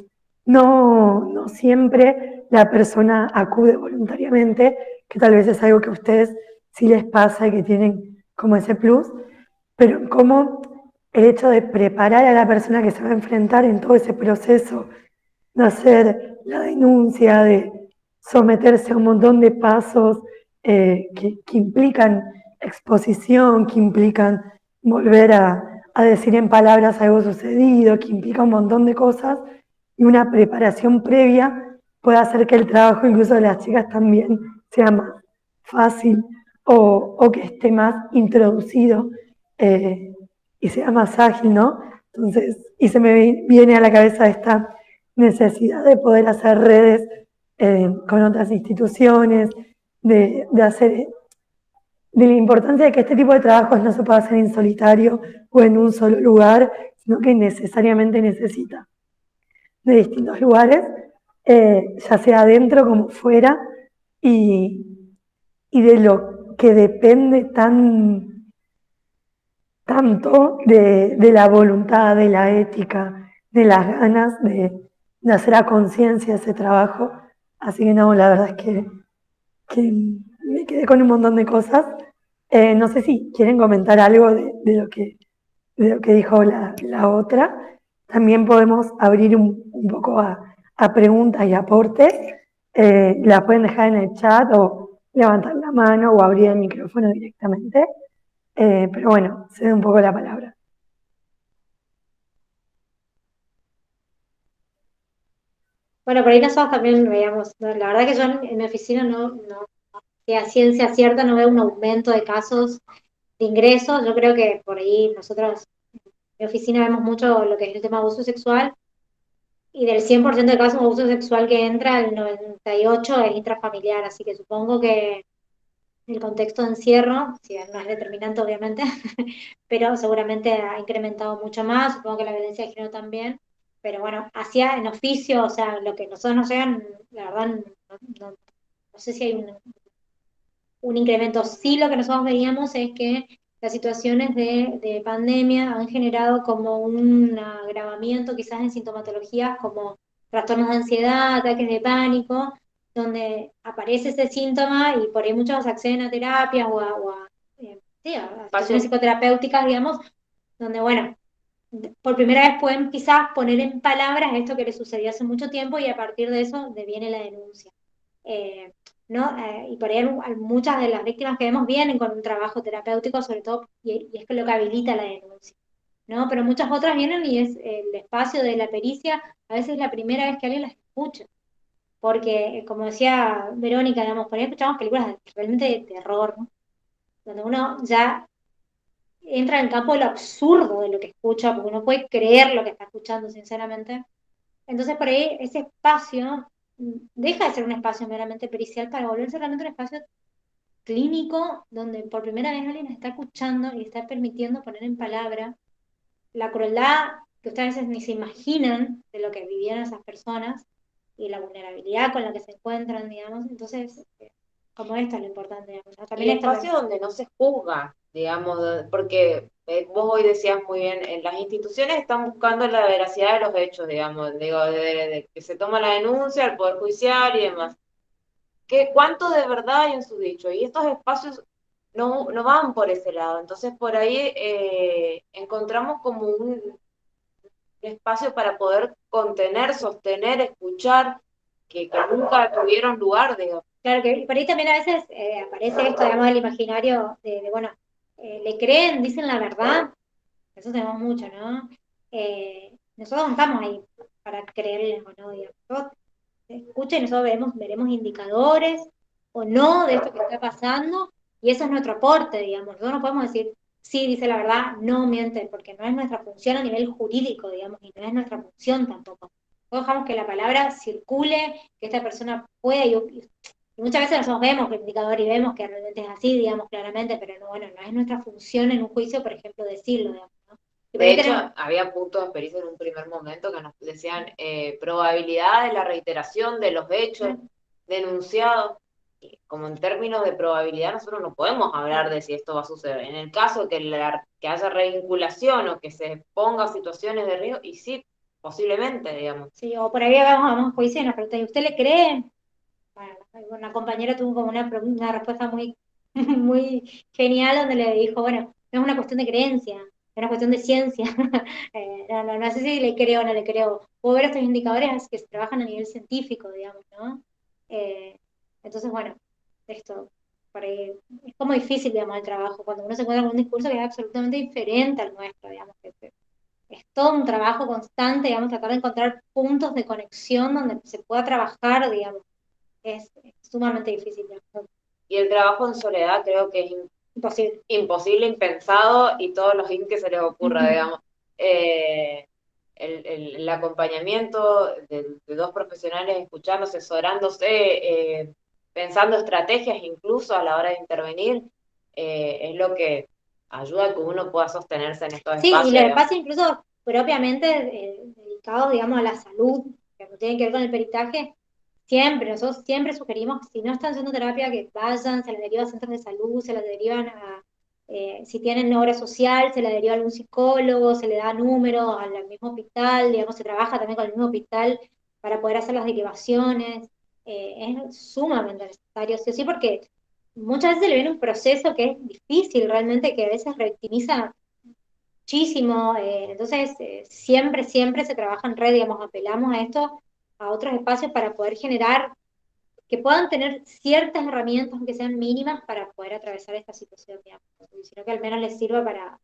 no siempre la persona acude voluntariamente, que tal vez es algo que a ustedes sí les pasa y que tienen como ese plus, pero como el hecho de preparar a la persona que se va a enfrentar en todo ese proceso, de hacer la denuncia, de someterse a un montón de pasos que implican exposición, que implican volver a decir en palabras algo sucedido, que implica un montón de cosas, y una preparación previa puede hacer que el trabajo incluso de las chicas también sea más fácil o que esté más introducido y sea más ágil, ¿no? Entonces, y se me viene a la cabeza esta necesidad de poder hacer redes con otras instituciones, de hacer, de la importancia de que este tipo de trabajos no se pueda hacer en solitario o en un solo lugar, sino que necesariamente necesita de distintos lugares, ya sea adentro como fuera, y, y de lo que depende tanto de la voluntad, de la ética, de las ganas de hacer a conciencia ese trabajo. Así que no, la verdad es que me quedé con un montón de cosas. No sé si quieren comentar algo de lo que dijo la otra. También podemos abrir un poco a preguntas y aportes. Las pueden dejar en el chat o levantar la mano o abrir el micrófono directamente. Pero bueno, cedo un poco la palabra.
Bueno, por ahí nosotros también veíamos, ¿no? La verdad que yo en mi oficina no, que a ciencia cierta no veo un aumento de casos de ingresos. Yo creo que por ahí nosotros mi oficina vemos mucho lo que es el tema de abuso sexual, y del 100% de casos de abuso sexual que entra, el 98% es intrafamiliar, así que supongo que el contexto de encierro, si bien no es determinante obviamente, pero seguramente ha incrementado mucho más, supongo que la violencia de género también, pero bueno, hacia en oficio, o sea, lo que nosotros nos llegan, la verdad, no- no sé si hay un incremento. Sí, lo que nosotros veíamos es que las situaciones de pandemia han generado como un agravamiento quizás en sintomatologías como trastornos de ansiedad, ataques de pánico, donde aparece ese síntoma y por ahí muchos acceden a terapias sí, a situaciones psicoterapéuticas, digamos, donde, bueno, por primera vez pueden quizás poner en palabras esto que les sucedió hace mucho tiempo y a partir de eso deviene la denuncia. Eh, ¿No? Y por ahí muchas de las víctimas que vemos vienen con un trabajo terapéutico, sobre todo, y es que lo que habilita la denuncia, ¿no? Pero muchas otras vienen y es el espacio de la pericia, a veces es la primera vez que alguien las escucha, porque, como decía Verónica, digamos, por ahí escuchamos películas realmente de terror, ¿no? Donde uno ya entra en el campo de lo absurdo de lo que escucha, porque uno puede creer lo que está escuchando, sinceramente. Entonces, por ahí, ese espacio deja de ser un espacio meramente pericial para volverse realmente un espacio clínico donde por primera vez alguien está escuchando y está permitiendo poner en palabra la crueldad que ustedes a veces ni se imaginan de lo que vivieron esas personas y la vulnerabilidad con la que se encuentran, digamos. Entonces, como esto es lo importante, digamos, ¿no?
Y
También esto
espacio donde no se juzga, digamos, porque vos hoy decías muy bien, las instituciones están buscando la veracidad de los hechos, digamos, digo, de que se toma la denuncia, el Poder Judicial y demás. ¿Cuánto de verdad hay en su dicho? Y estos espacios no van por ese lado. Entonces, por ahí encontramos como un espacio para poder contener, sostener, escuchar, que nunca tuvieron lugar, digamos.
claro que por ahí también a veces aparece esto, digamos, del imaginario bueno, le creen, dicen la verdad, eso tenemos mucho, ¿no? Nosotros no estamos ahí para creerles o no, digamos. Nosotros escucha y nosotros veremos indicadores o no de esto que está pasando, y eso es nuestro aporte, digamos. Nosotros no podemos decir, sí, dice la verdad, no miente, porque no es nuestra función a nivel jurídico, digamos, y no es nuestra función tampoco. Nosotros dejamos que la palabra circule, que esta persona pueda, y muchas veces nosotros vemos el indicador y vemos que realmente es así, digamos, claramente, pero no, bueno, no es nuestra función en un juicio, por ejemplo, decirlo, digamos, ¿no? Y por
De
ahí
hecho,
tenemos,
había puntos de pericia en un primer momento que nos decían probabilidad de la reiteración de los hechos denunciados. Y como en términos de probabilidad, nosotros no podemos hablar de si esto va a suceder. En el caso que haya revinculación o que se ponga situaciones de riesgo, y sí, posiblemente, digamos.
sí, o por ahí vamos a juicio y nos preguntan, ¿y usted le cree? Bueno, una compañera tuvo como una respuesta muy, muy genial donde le dijo, bueno, no es una cuestión de creencia, es una cuestión de ciencia. No sé si le creo o no le creo. Puedo ver estos indicadores que se trabajan a nivel científico, digamos, ¿no? Eh, entonces, bueno, esto, por ahí, es como difícil, digamos, el trabajo, cuando uno se encuentra con un discurso que es absolutamente diferente al nuestro, digamos, que es todo un trabajo constante, digamos, tratar de encontrar puntos de conexión donde se pueda trabajar, digamos es sumamente difícil, ¿no?
Y el trabajo en soledad creo que es
Imposible.
imposible, impensado, y todos los que se les ocurra, digamos. Eh, el acompañamiento de dos profesionales escuchando, asesorándose, pensando estrategias incluso a la hora de intervenir, es lo que ayuda a que uno pueda sostenerse en estos
Sí, y
espacios,
lo que
digamos.
pasa incluso propiamente dedicados, digamos, a la salud, que no tienen que ver con el peritaje, siempre, nosotros siempre sugerimos que si no están haciendo terapia, que vayan, se les deriva a centros de salud, se les derivan si tienen obra social, se les deriva a algún psicólogo, se le da número al mismo hospital, digamos, se trabaja también con el mismo hospital para poder hacer las derivaciones. Es sumamente necesario, sí o sí, porque muchas veces le viene un proceso que es difícil realmente, que a veces revictimiza muchísimo, entonces siempre, siempre se trabaja en red, digamos, apelamos a esto, a otros espacios para poder generar, que puedan tener ciertas herramientas, aunque sean mínimas, para poder atravesar esta situación, digamos, sino que al menos les sirva para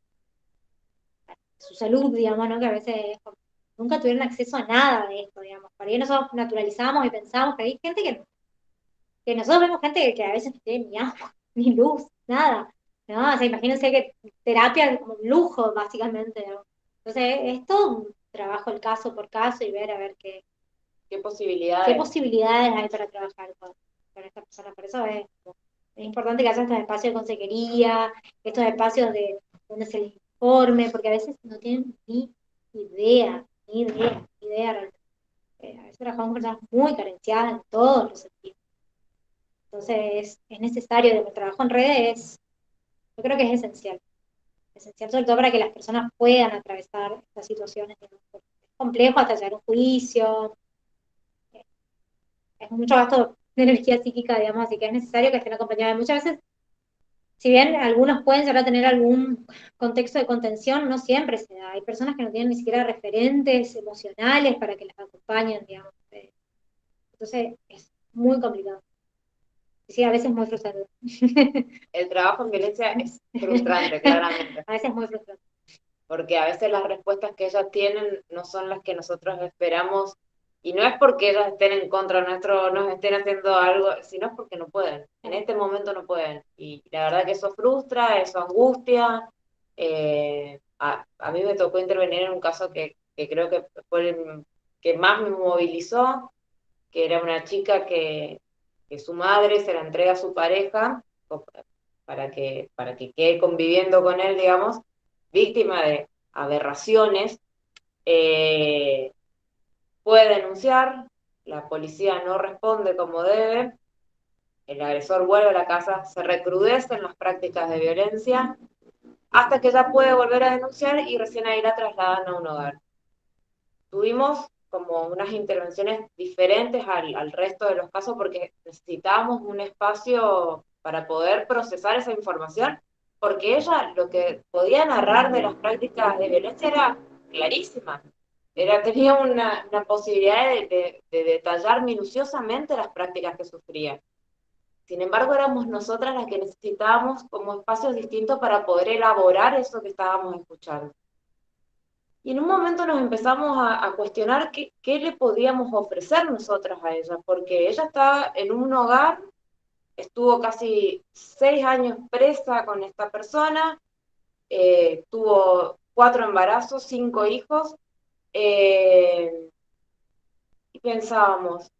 su salud, digamos, ¿no? Que a veces nunca tuvieron acceso a nada de esto, digamos, por ahí nosotros naturalizamos y pensamos que hay gente que nosotros vemos gente que a veces no tiene ni agua, ni luz, nada, ¿no? O sea, imagínense que terapia es como un lujo, básicamente, ¿no? Entonces, es todo un trabajo el caso por caso y ver a ver
¿Qué
qué
posibilidades?
posibilidades hay para trabajar con esta persona. Por eso es importante que haya estos espacios de consejería, estos espacios donde se les informe, porque a veces no tienen ni idea realmente. A veces trabajamos con personas muy carenciadas en todos los sentidos. Entonces, es necesario, el trabajo en redes, yo creo que es esencial sobre todo para que las personas puedan atravesar estas situaciones, digamos, porque es complejo hasta llegar a un juicio, es mucho gasto de energía psíquica, digamos, así que es necesario que estén acompañadas. Muchas veces, si bien algunos pueden llegar a tener algún contexto de contención, no siempre se da. Hay personas que no tienen ni siquiera referentes emocionales para que las acompañen, digamos. Entonces, es muy complicado. Y sí, a veces muy frustrante.
El trabajo en violencia es frustrante, claramente,
A veces muy frustrante.
porque a veces las respuestas que ellas tienen no son las que nosotros esperamos, y no es porque ellas estén en contra nuestro, nos estén haciendo algo, sino es porque no pueden, en este momento no pueden, y la verdad que eso frustra, eso angustia. A mí me tocó intervenir en un caso que creo que fue el que más me movilizó, que era una chica que su madre se la entrega a su pareja para que quede conviviendo con él, digamos, víctima de aberraciones. eh, Puede denunciar, la policía no responde como debe, el agresor vuelve a la casa, se recrudecen las prácticas de violencia, hasta que ella puede volver a denunciar y recién ahí la trasladan a un hogar. Tuvimos como unas intervenciones diferentes al resto de los casos porque necesitábamos un espacio para poder procesar esa información, porque ella lo que podía narrar de las prácticas de violencia era clarísima. Tenía una posibilidad de detallar minuciosamente las prácticas que sufría. Sin embargo, éramos nosotras las que necesitábamos como espacios distintos para poder elaborar eso que estábamos escuchando. Y en un momento nos empezamos a cuestionar qué le podíamos ofrecer nosotras a ella, porque ella estaba en un hogar, estuvo casi 6 años presa con esta persona, tuvo 4 embarazos, 5 hijos, eh, y pensábamos,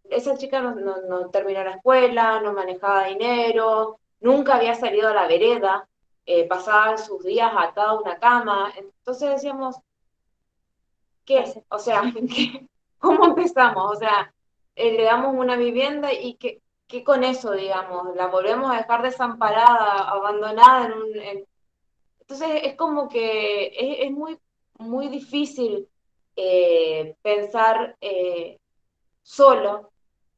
esa chica no terminó la escuela, no manejaba dinero, nunca había salido a la vereda, pasaba sus días atada a una cama, entonces decíamos, ¿qué? O sea, ¿cómo empezamos? O sea, le damos una vivienda y ¿qué con eso, digamos? ¿La volvemos a dejar desamparada, abandonada Entonces es como que es muy, muy difícil pensar solo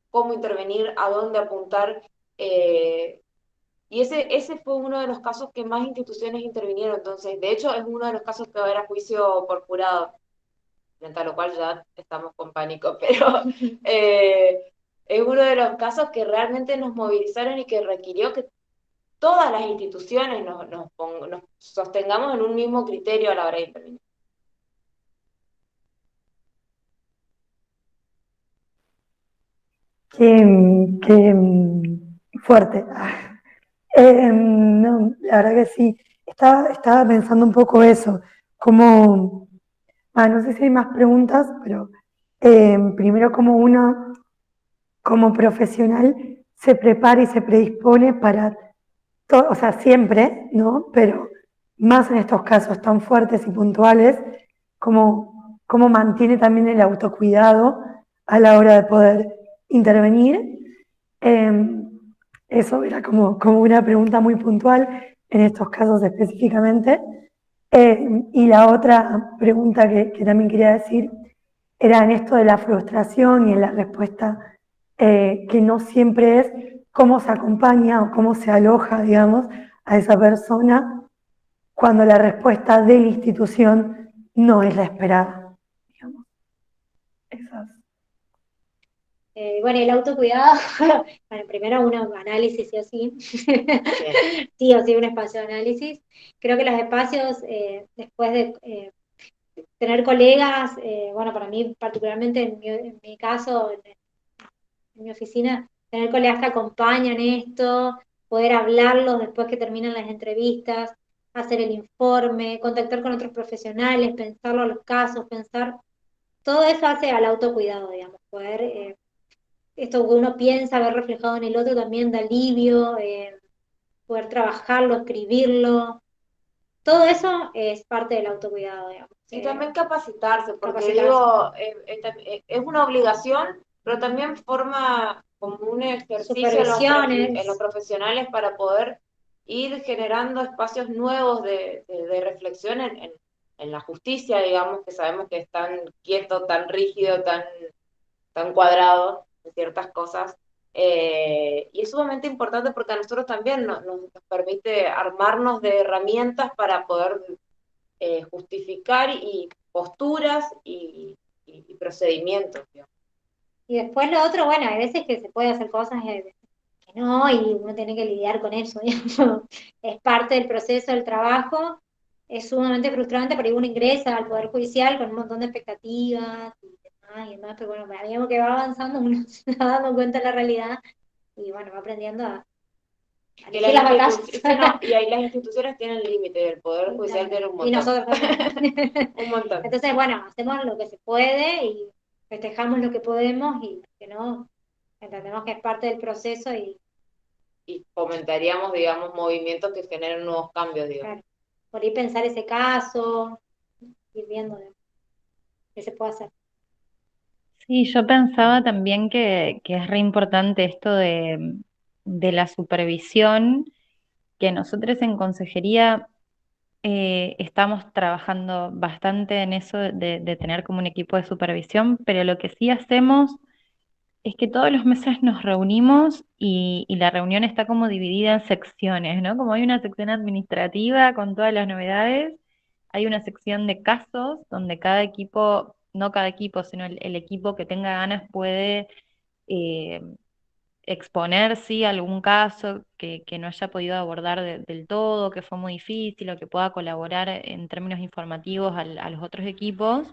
cómo intervenir, a dónde apuntar. eh, y ese fue uno de los casos que más instituciones intervinieron. Entonces, de hecho, es uno de los casos que va a haber a juicio por jurado, frente a lo cual ya estamos con pánico, pero es uno de los casos que realmente nos movilizaron y que requirió que todas las instituciones nos sostengamos en un mismo criterio a la hora de intervenir.
Qué fuerte. No, la verdad que sí. Estaba pensando un poco eso, como, no sé si hay más preguntas, pero primero como uno, como profesional, se prepara y se predispone para todo, o sea, siempre, ¿no? Pero más en estos casos tan fuertes y puntuales, como mantiene también el autocuidado a la hora de poder intervenir. Eh, Eso era como una pregunta muy puntual en estos casos específicamente. Y la otra pregunta que también quería decir era en esto de la frustración y en la respuesta, que no siempre es cómo se acompaña o cómo se aloja, digamos, a esa persona cuando la respuesta de la institución no es la esperada, digamos. Esas.
Bueno, el autocuidado, bueno, primero un análisis sí o sí, sí o sí un espacio de análisis. Creo que los espacios, después de tener colegas, bueno, para mí particularmente en mi caso, en mi oficina, tener colegas que acompañan esto, poder hablarlos después que terminan las entrevistas, hacer el informe, contactar con otros profesionales, pensarlo a los casos, pensar, todo eso hace al autocuidado, digamos, poder, esto que uno piensa, ver reflejado en el otro también da alivio, poder trabajarlo, escribirlo, todo eso es parte del autocuidado, digamos.
Y también capacitarse, porque
Capacitarse.
digo, es una obligación, pero también forma como un ejercicio
Supervisiones.
en los profesionales para poder ir generando espacios nuevos de reflexión en la justicia, digamos, que sabemos que es tan quieto, tan rígido, tan cuadrado en ciertas cosas. Y es sumamente importante porque a nosotros también nos permite armarnos de herramientas para poder justificar y posturas y procedimientos, digamos.
Y después lo otro, bueno, hay veces que se puede hacer cosas que no, y uno tiene que lidiar con eso, digamos. Es parte del proceso del trabajo, es sumamente frustrante, pero uno ingresa al Poder Judicial con un montón de expectativas y demás, pero bueno, a medida que va avanzando uno se va dando cuenta de la realidad y bueno, va aprendiendo a
Que
elegir las batallas.
y ahí las instituciones tienen límite, el Poder Judicial tiene un
Y
montón.
nosotros también.
Un montón.
Entonces, bueno, hacemos lo que se puede y festejamos lo que podemos y que no, entendemos que es parte del proceso
Y fomentaríamos, digamos, movimientos que generen nuevos cambios, digamos.
claro, por ahí pensar ese caso, ir viendo qué se puede hacer.
Sí, yo pensaba también que es re importante esto de la supervisión, que nosotros en consejería estamos trabajando bastante en eso de tener como un equipo de supervisión, pero lo que sí hacemos es que todos los meses nos reunimos y la reunión está como dividida en secciones, ¿no? Como hay una sección administrativa con todas las novedades, hay una sección de casos donde cada equipo, no cada equipo, sino el equipo que tenga ganas puede eh, exponer, sí, algún caso que no haya podido abordar del todo, que fue muy difícil o que pueda colaborar en términos informativos a los otros equipos.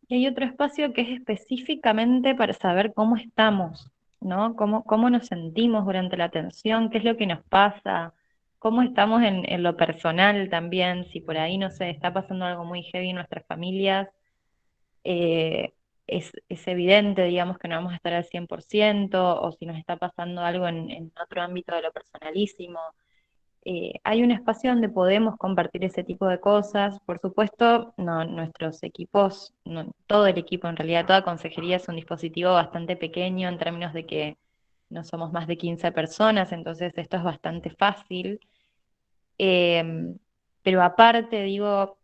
Y hay otro espacio que es específicamente para saber cómo estamos, ¿no? Cómo nos sentimos durante la atención, qué es lo que nos pasa, cómo estamos en lo personal también, si por ahí, no sé, está pasando algo muy heavy en nuestras familias, eh, es evidente, digamos, que no vamos a estar al 100%, o si nos está pasando algo en otro ámbito de lo personalísimo. Hay un espacio donde podemos compartir ese tipo de cosas. Por supuesto, no, nuestros equipos, todo el equipo, en realidad toda consejería es un dispositivo bastante pequeño en términos de que no somos más de 15 personas, entonces esto es bastante fácil. Pero aparte, digo,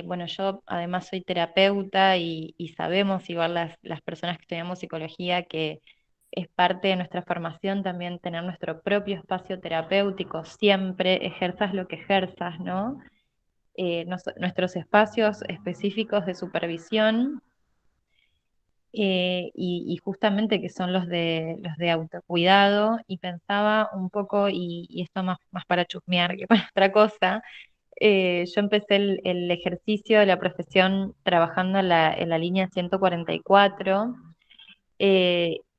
bueno, yo además soy terapeuta y sabemos igual las personas que estudiamos psicología que es parte de nuestra formación también tener nuestro propio espacio terapéutico, siempre ejerzas lo que ejerzas, ¿no? Nuestros espacios específicos de supervisión y justamente que son los de autocuidado, y pensaba un poco, y esto más para chusmear que para otra cosa, yo empecé el ejercicio de la profesión trabajando en la línea 144,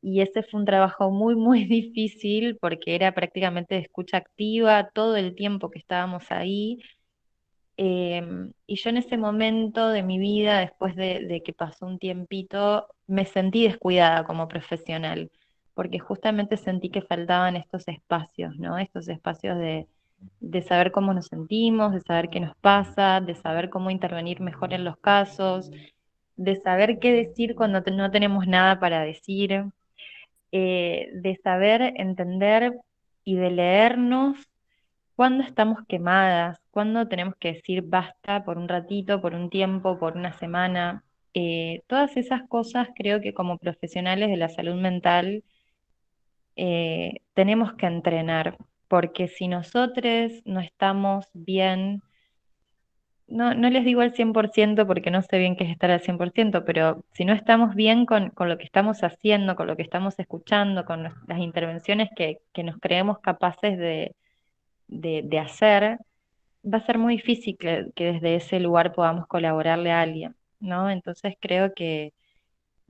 y ese fue un trabajo muy, muy difícil porque era prácticamente de escucha activa todo el tiempo que estábamos ahí. Y yo en ese momento de mi vida, después de que pasó un tiempito, me sentí descuidada como profesional, porque justamente sentí que faltaban estos espacios, ¿no? Estos espacios de saber cómo nos sentimos, de saber qué nos pasa, de saber cómo intervenir mejor en los casos, de saber qué decir cuando no tenemos nada para decir, de saber entender y de leernos cuándo estamos quemadas, cuándo tenemos que decir basta por un ratito, por un tiempo, por una semana. Todas esas cosas creo que como profesionales de la salud mental tenemos que entrenar, porque si nosotros no estamos bien, no les digo al 100% porque no sé bien qué es estar al 100%, pero si no estamos bien con lo que estamos haciendo, con lo que estamos escuchando, con las intervenciones que nos creemos capaces de hacer, va a ser muy difícil que desde ese lugar podamos colaborarle a alguien, ¿no? Entonces creo que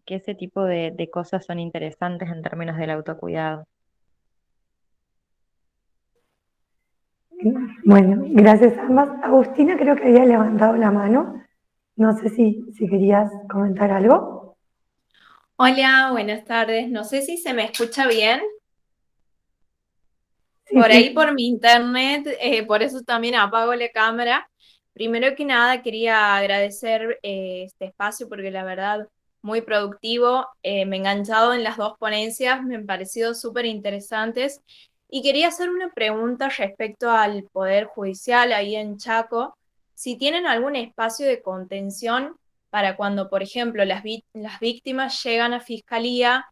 ese tipo de cosas son interesantes en términos del autocuidado.
Bueno, gracias a ambas. Agustina creo que había levantado la mano. No sé si querías comentar algo.
Hola, buenas tardes. No sé si se me escucha bien.
Sí,
Por ahí
sí.
por mi internet, por eso también apago la cámara. Primero que nada, quería agradecer este espacio porque la verdad, muy productivo. Me he enganchado en las dos ponencias, me han parecido súper interesantes. Y quería hacer una pregunta respecto al Poder Judicial ahí en Chaco. Si tienen algún espacio de contención para cuando, por ejemplo, las víctimas llegan a fiscalía,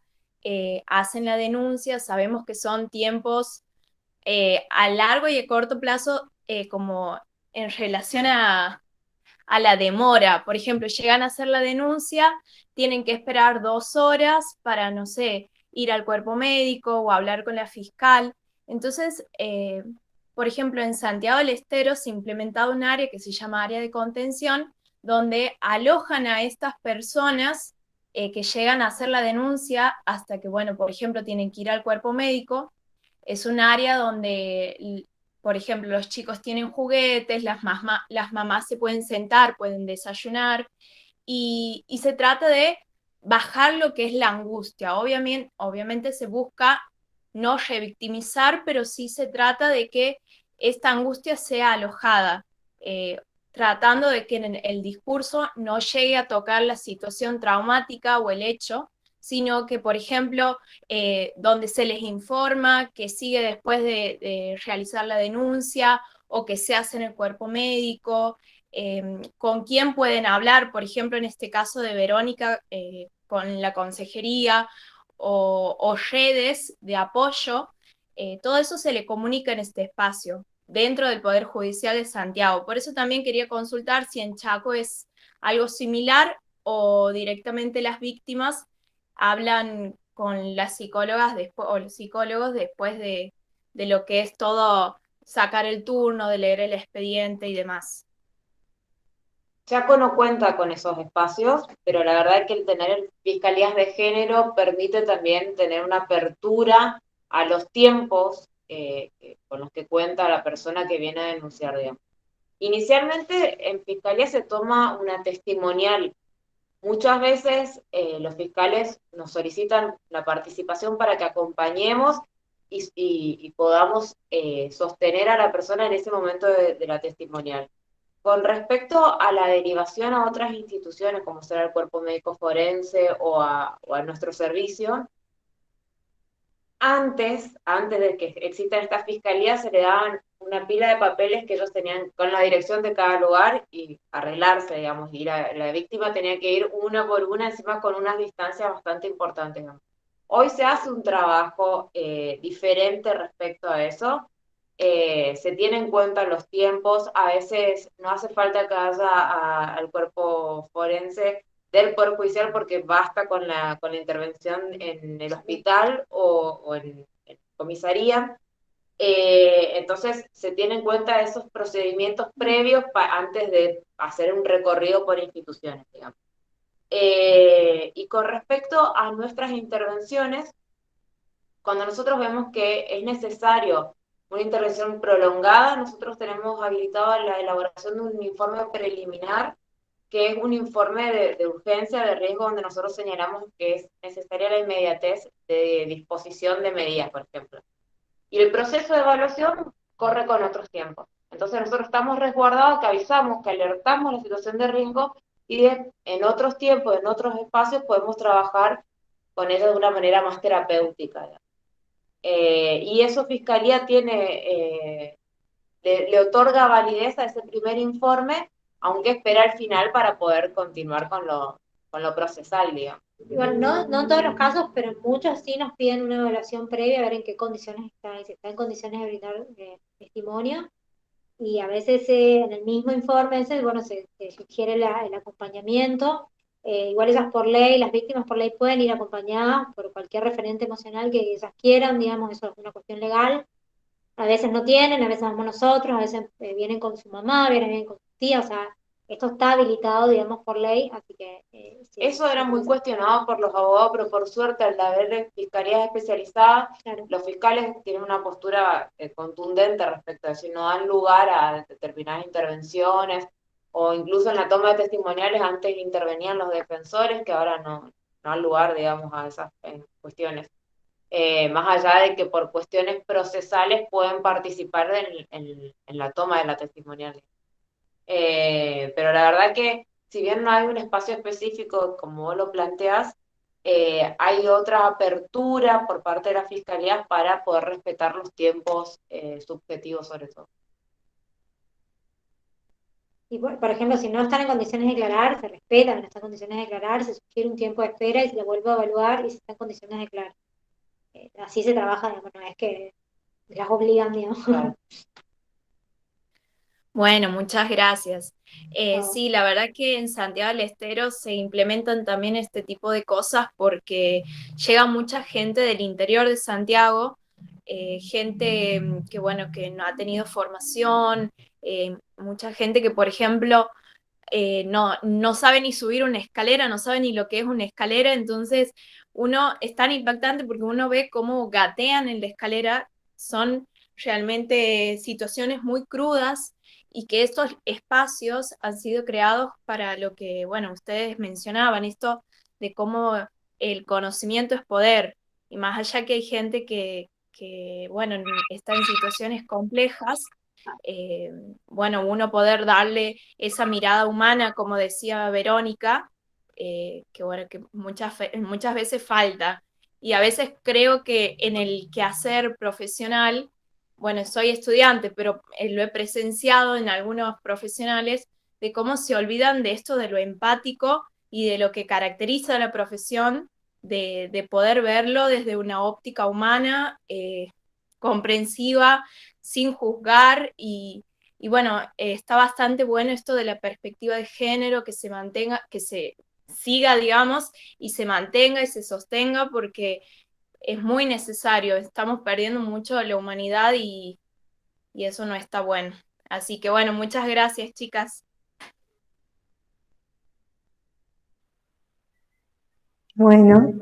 hacen la denuncia, sabemos que son tiempos a largo y a corto plazo, como en relación a la demora. Por ejemplo, llegan a hacer la denuncia, tienen que esperar 2 horas para, no sé, ir al cuerpo médico o hablar con la fiscal. Entonces, por ejemplo, en Santiago del Estero se ha implementado un área que se llama área de contención, donde alojan a estas personas que llegan a hacer la denuncia hasta que, bueno, por ejemplo, tienen que ir al cuerpo médico. Es un área donde, por ejemplo, los chicos tienen juguetes, las mamás se pueden sentar, pueden desayunar, y se trata de bajar lo que es la angustia. Obviamente se busca no revictimizar, pero sí se trata de que esta angustia sea alojada, eh, tratando de que en el discurso no llegue a tocar la situación traumática o el hecho, sino que, por ejemplo, donde se les informa que sigue después de realizar la denuncia o que se hace en el cuerpo médico, con quién pueden hablar, por ejemplo, en este caso de Verónica, con la consejería o redes de apoyo. Todo eso se le comunica en este espacio, dentro del Poder Judicial de Santiago. Por eso también quería consultar si en Chaco es algo similar o directamente las víctimas hablan con las psicólogas después, o los psicólogos después de lo que es todo sacar el turno, de leer el expediente y demás.
Chaco no cuenta con esos espacios, pero la verdad es que el tener fiscalías de género permite también tener una apertura a los tiempos con los que cuenta la persona que viene a denunciar, digamos. Inicialmente en fiscalía se toma una testimonial. Muchas veces los fiscales nos solicitan la participación para que acompañemos y podamos sostener a la persona en ese momento de la testimonial. Con respecto a la derivación a otras instituciones, como será el cuerpo médico forense o a nuestro servicio, antes de que exista esta fiscalía, se le daban una pila de papeles que ellos tenían con la dirección de cada lugar y arreglarse, digamos, y la víctima tenía que ir una por una, encima con unas distancias bastante importantes, digamos. Hoy se hace un trabajo diferente respecto a eso. Se tienen en cuenta los tiempos, a veces no hace falta que haya al cuerpo forense del Poder Judicial porque basta con la intervención en el hospital o en comisaría. Entonces se tienen en cuenta esos procedimientos previos antes de hacer un recorrido por instituciones, digamos. Y con respecto a nuestras intervenciones, cuando nosotros vemos que es necesario una intervención prolongada, nosotros tenemos habilitado la elaboración de un informe preliminar, que es un informe de urgencia, de riesgo, donde nosotros señalamos que es necesaria la inmediatez de disposición de medidas, por ejemplo. Y el proceso de evaluación corre con otros tiempos. Entonces nosotros estamos resguardados, que avisamos, que alertamos la situación de riesgo y en otros tiempos, en otros espacios, podemos trabajar con ellos de una manera más terapéutica. Y eso Fiscalía le otorga validez a ese primer informe, aunque espera al final para poder continuar con lo procesal, digamos.
Igual, no en todos los casos, pero en muchos sí nos piden una evaluación previa, a ver en qué condiciones está, y si está en condiciones de brindar testimonio. Y a veces en el mismo informe ese, bueno, se sugiere el acompañamiento. Igual ellas por ley, las víctimas por ley pueden ir acompañadas por cualquier referente emocional que ellas quieran, digamos, eso es una cuestión legal. A veces no tienen, a veces vamos nosotros, a veces vienen con su mamá, vienen con su tía, o sea, esto está habilitado, digamos, por ley, así que... sí,
Eso era muy cuestionado por los abogados, pero por suerte al haber fiscalías especializadas,
claro.
los fiscales tienen una postura contundente respecto a eso, y no dan lugar a determinadas intervenciones, o incluso en la toma de testimoniales antes intervenían los defensores, que ahora no dan lugar, digamos, a esas cuestiones. Más allá de que por cuestiones procesales pueden participar en la toma de la testimonial. Pero la verdad que si bien no hay un espacio específico como vos lo planteas, hay otra apertura por parte de las fiscalías para poder respetar los tiempos subjetivos sobre todo.
Y por ejemplo, si no están en condiciones de declarar, se respeta que no están en condiciones de declarar, se sugiere un tiempo de espera y se le vuelve a evaluar y se está en condiciones de declarar. Así se trabaja, digamos, no es que las obligan, digamos.
Claro.
Bueno, muchas gracias.
No.
Sí, la verdad que en Santiago del Estero se implementan también este tipo de cosas porque llega mucha gente del interior de Santiago, gente que, bueno, que no ha tenido formación, mucha gente que, por ejemplo, no sabe ni subir una escalera, no sabe ni lo que es una escalera, entonces uno es tan impactante porque uno ve cómo gatean en la escalera, son realmente situaciones muy crudas y que estos espacios han sido creados para lo que, bueno, ustedes mencionaban, esto de cómo el conocimiento es poder, y más allá que hay gente que bueno, está en situaciones complejas, eh, bueno, uno poder darle esa mirada humana, como decía Verónica, que bueno, que muchas veces falta. Y a veces creo que en el quehacer profesional, bueno, soy estudiante, pero lo he presenciado en algunos profesionales, de cómo se olvidan de esto, de lo empático y de lo que caracteriza a la profesión, de poder verlo desde una óptica humana, comprensiva, sin juzgar y bueno, está bastante bueno esto de la perspectiva de género, que se mantenga, que se siga, digamos, y se mantenga y se sostenga porque es muy necesario, estamos perdiendo mucho de la humanidad y eso no está bueno. Así que bueno, muchas gracias, chicas.
Bueno,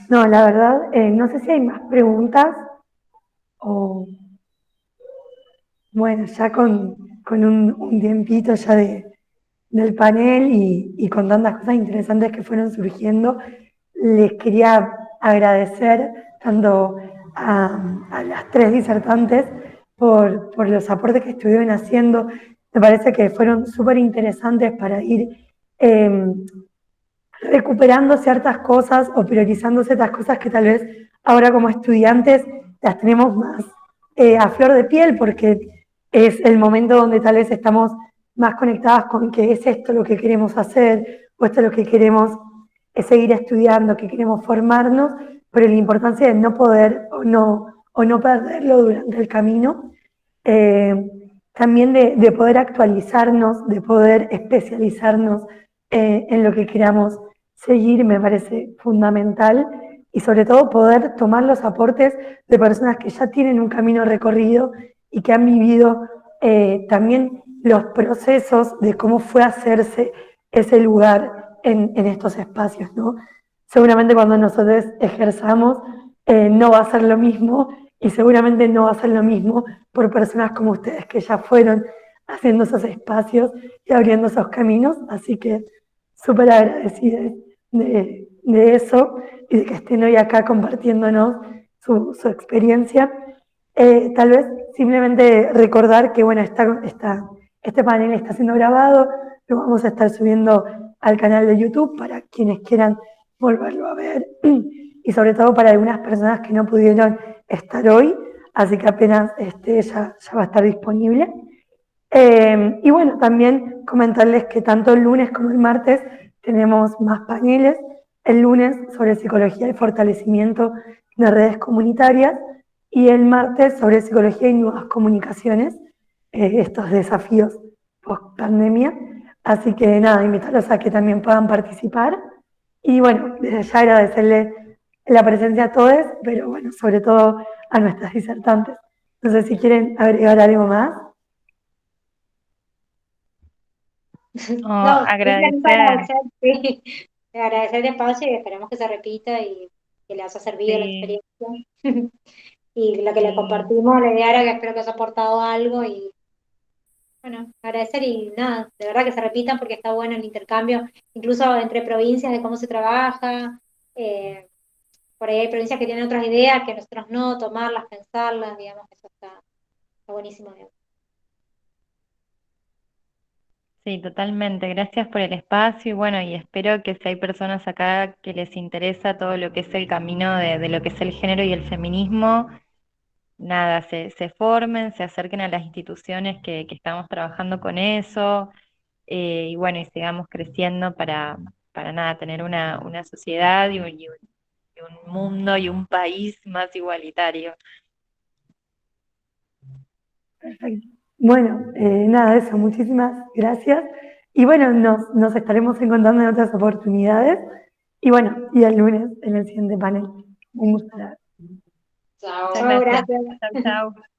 no, la verdad, no sé si hay más preguntas o, bueno, ya con un tiempito ya del panel y con tantas cosas interesantes que fueron surgiendo, les quería agradecer tanto a las tres disertantes por los aportes que estuvieron haciendo. Me parece que fueron súper interesantes para ir recuperando ciertas cosas o priorizando ciertas cosas que tal vez ahora como estudiantes las tenemos más a flor de piel porque es el momento donde tal vez estamos más conectadas con que es esto lo que queremos hacer o esto es lo que queremos seguir estudiando, que queremos formarnos, pero la importancia de no poder o no perderlo durante el camino. También de poder actualizarnos, de poder especializarnos en lo que queramos seguir, me parece fundamental, y sobre todo poder tomar los aportes de personas que ya tienen un camino recorrido y que han vivido también los procesos de cómo fue hacerse ese lugar en estos espacios, ¿no? Seguramente cuando nosotros ejerzamos no va a ser lo mismo y seguramente no va a ser lo mismo por personas como ustedes que ya fueron haciendo esos espacios y abriendo esos caminos, así que súper agradecida de eso y de que estén hoy acá compartiéndonos su experiencia. Tal vez simplemente recordar que bueno, este panel está siendo grabado, lo vamos a estar subiendo al canal de YouTube para quienes quieran volverlo a ver y sobre todo para algunas personas que no pudieron estar hoy, así que apenas ya va a estar disponible. Y bueno, también comentarles que tanto el lunes como el martes tenemos más paneles. El lunes sobre psicología y fortalecimiento de redes comunitarias y el martes sobre psicología y nuevas comunicaciones, estos desafíos post pandemia. Así que nada, invitarlos a que también puedan participar. Y bueno, desde ya agradecerle la presencia a todos, pero bueno, sobre todo a nuestras disertantes. No sé si quieren agregar algo más.
Oh,
No, simplemente
agradecer,
agradecer, sí, agradecer el espacio y esperamos que se repita y que les haya servido la
sí,
experiencia. Y lo que le
sí.
compartimos, la idea era que espero que haya aportado algo y bueno, agradecer y nada, de verdad que se repitan porque está bueno el intercambio, incluso entre provincias de cómo se trabaja. eh, por ahí hay provincias que tienen otras ideas que nosotros no, tomarlas, pensarlas, digamos, eso está buenísimo, digamos.
Sí, totalmente. Gracias por el espacio y bueno, y espero que si hay personas acá que les interesa todo lo que es el camino de lo que es el género y el feminismo, nada, se formen, se acerquen a las instituciones que estamos trabajando con eso, y bueno, y sigamos creciendo para nada, tener una sociedad y un mundo y un país más igualitario.
Perfecto. Bueno, nada, eso, muchísimas gracias. Y bueno, nos estaremos encontrando en otras oportunidades. Y bueno, y el lunes en el siguiente panel. Un gusto.
Chao.
Muchas
Chao,
gracias.
gracias.
Chau, chau.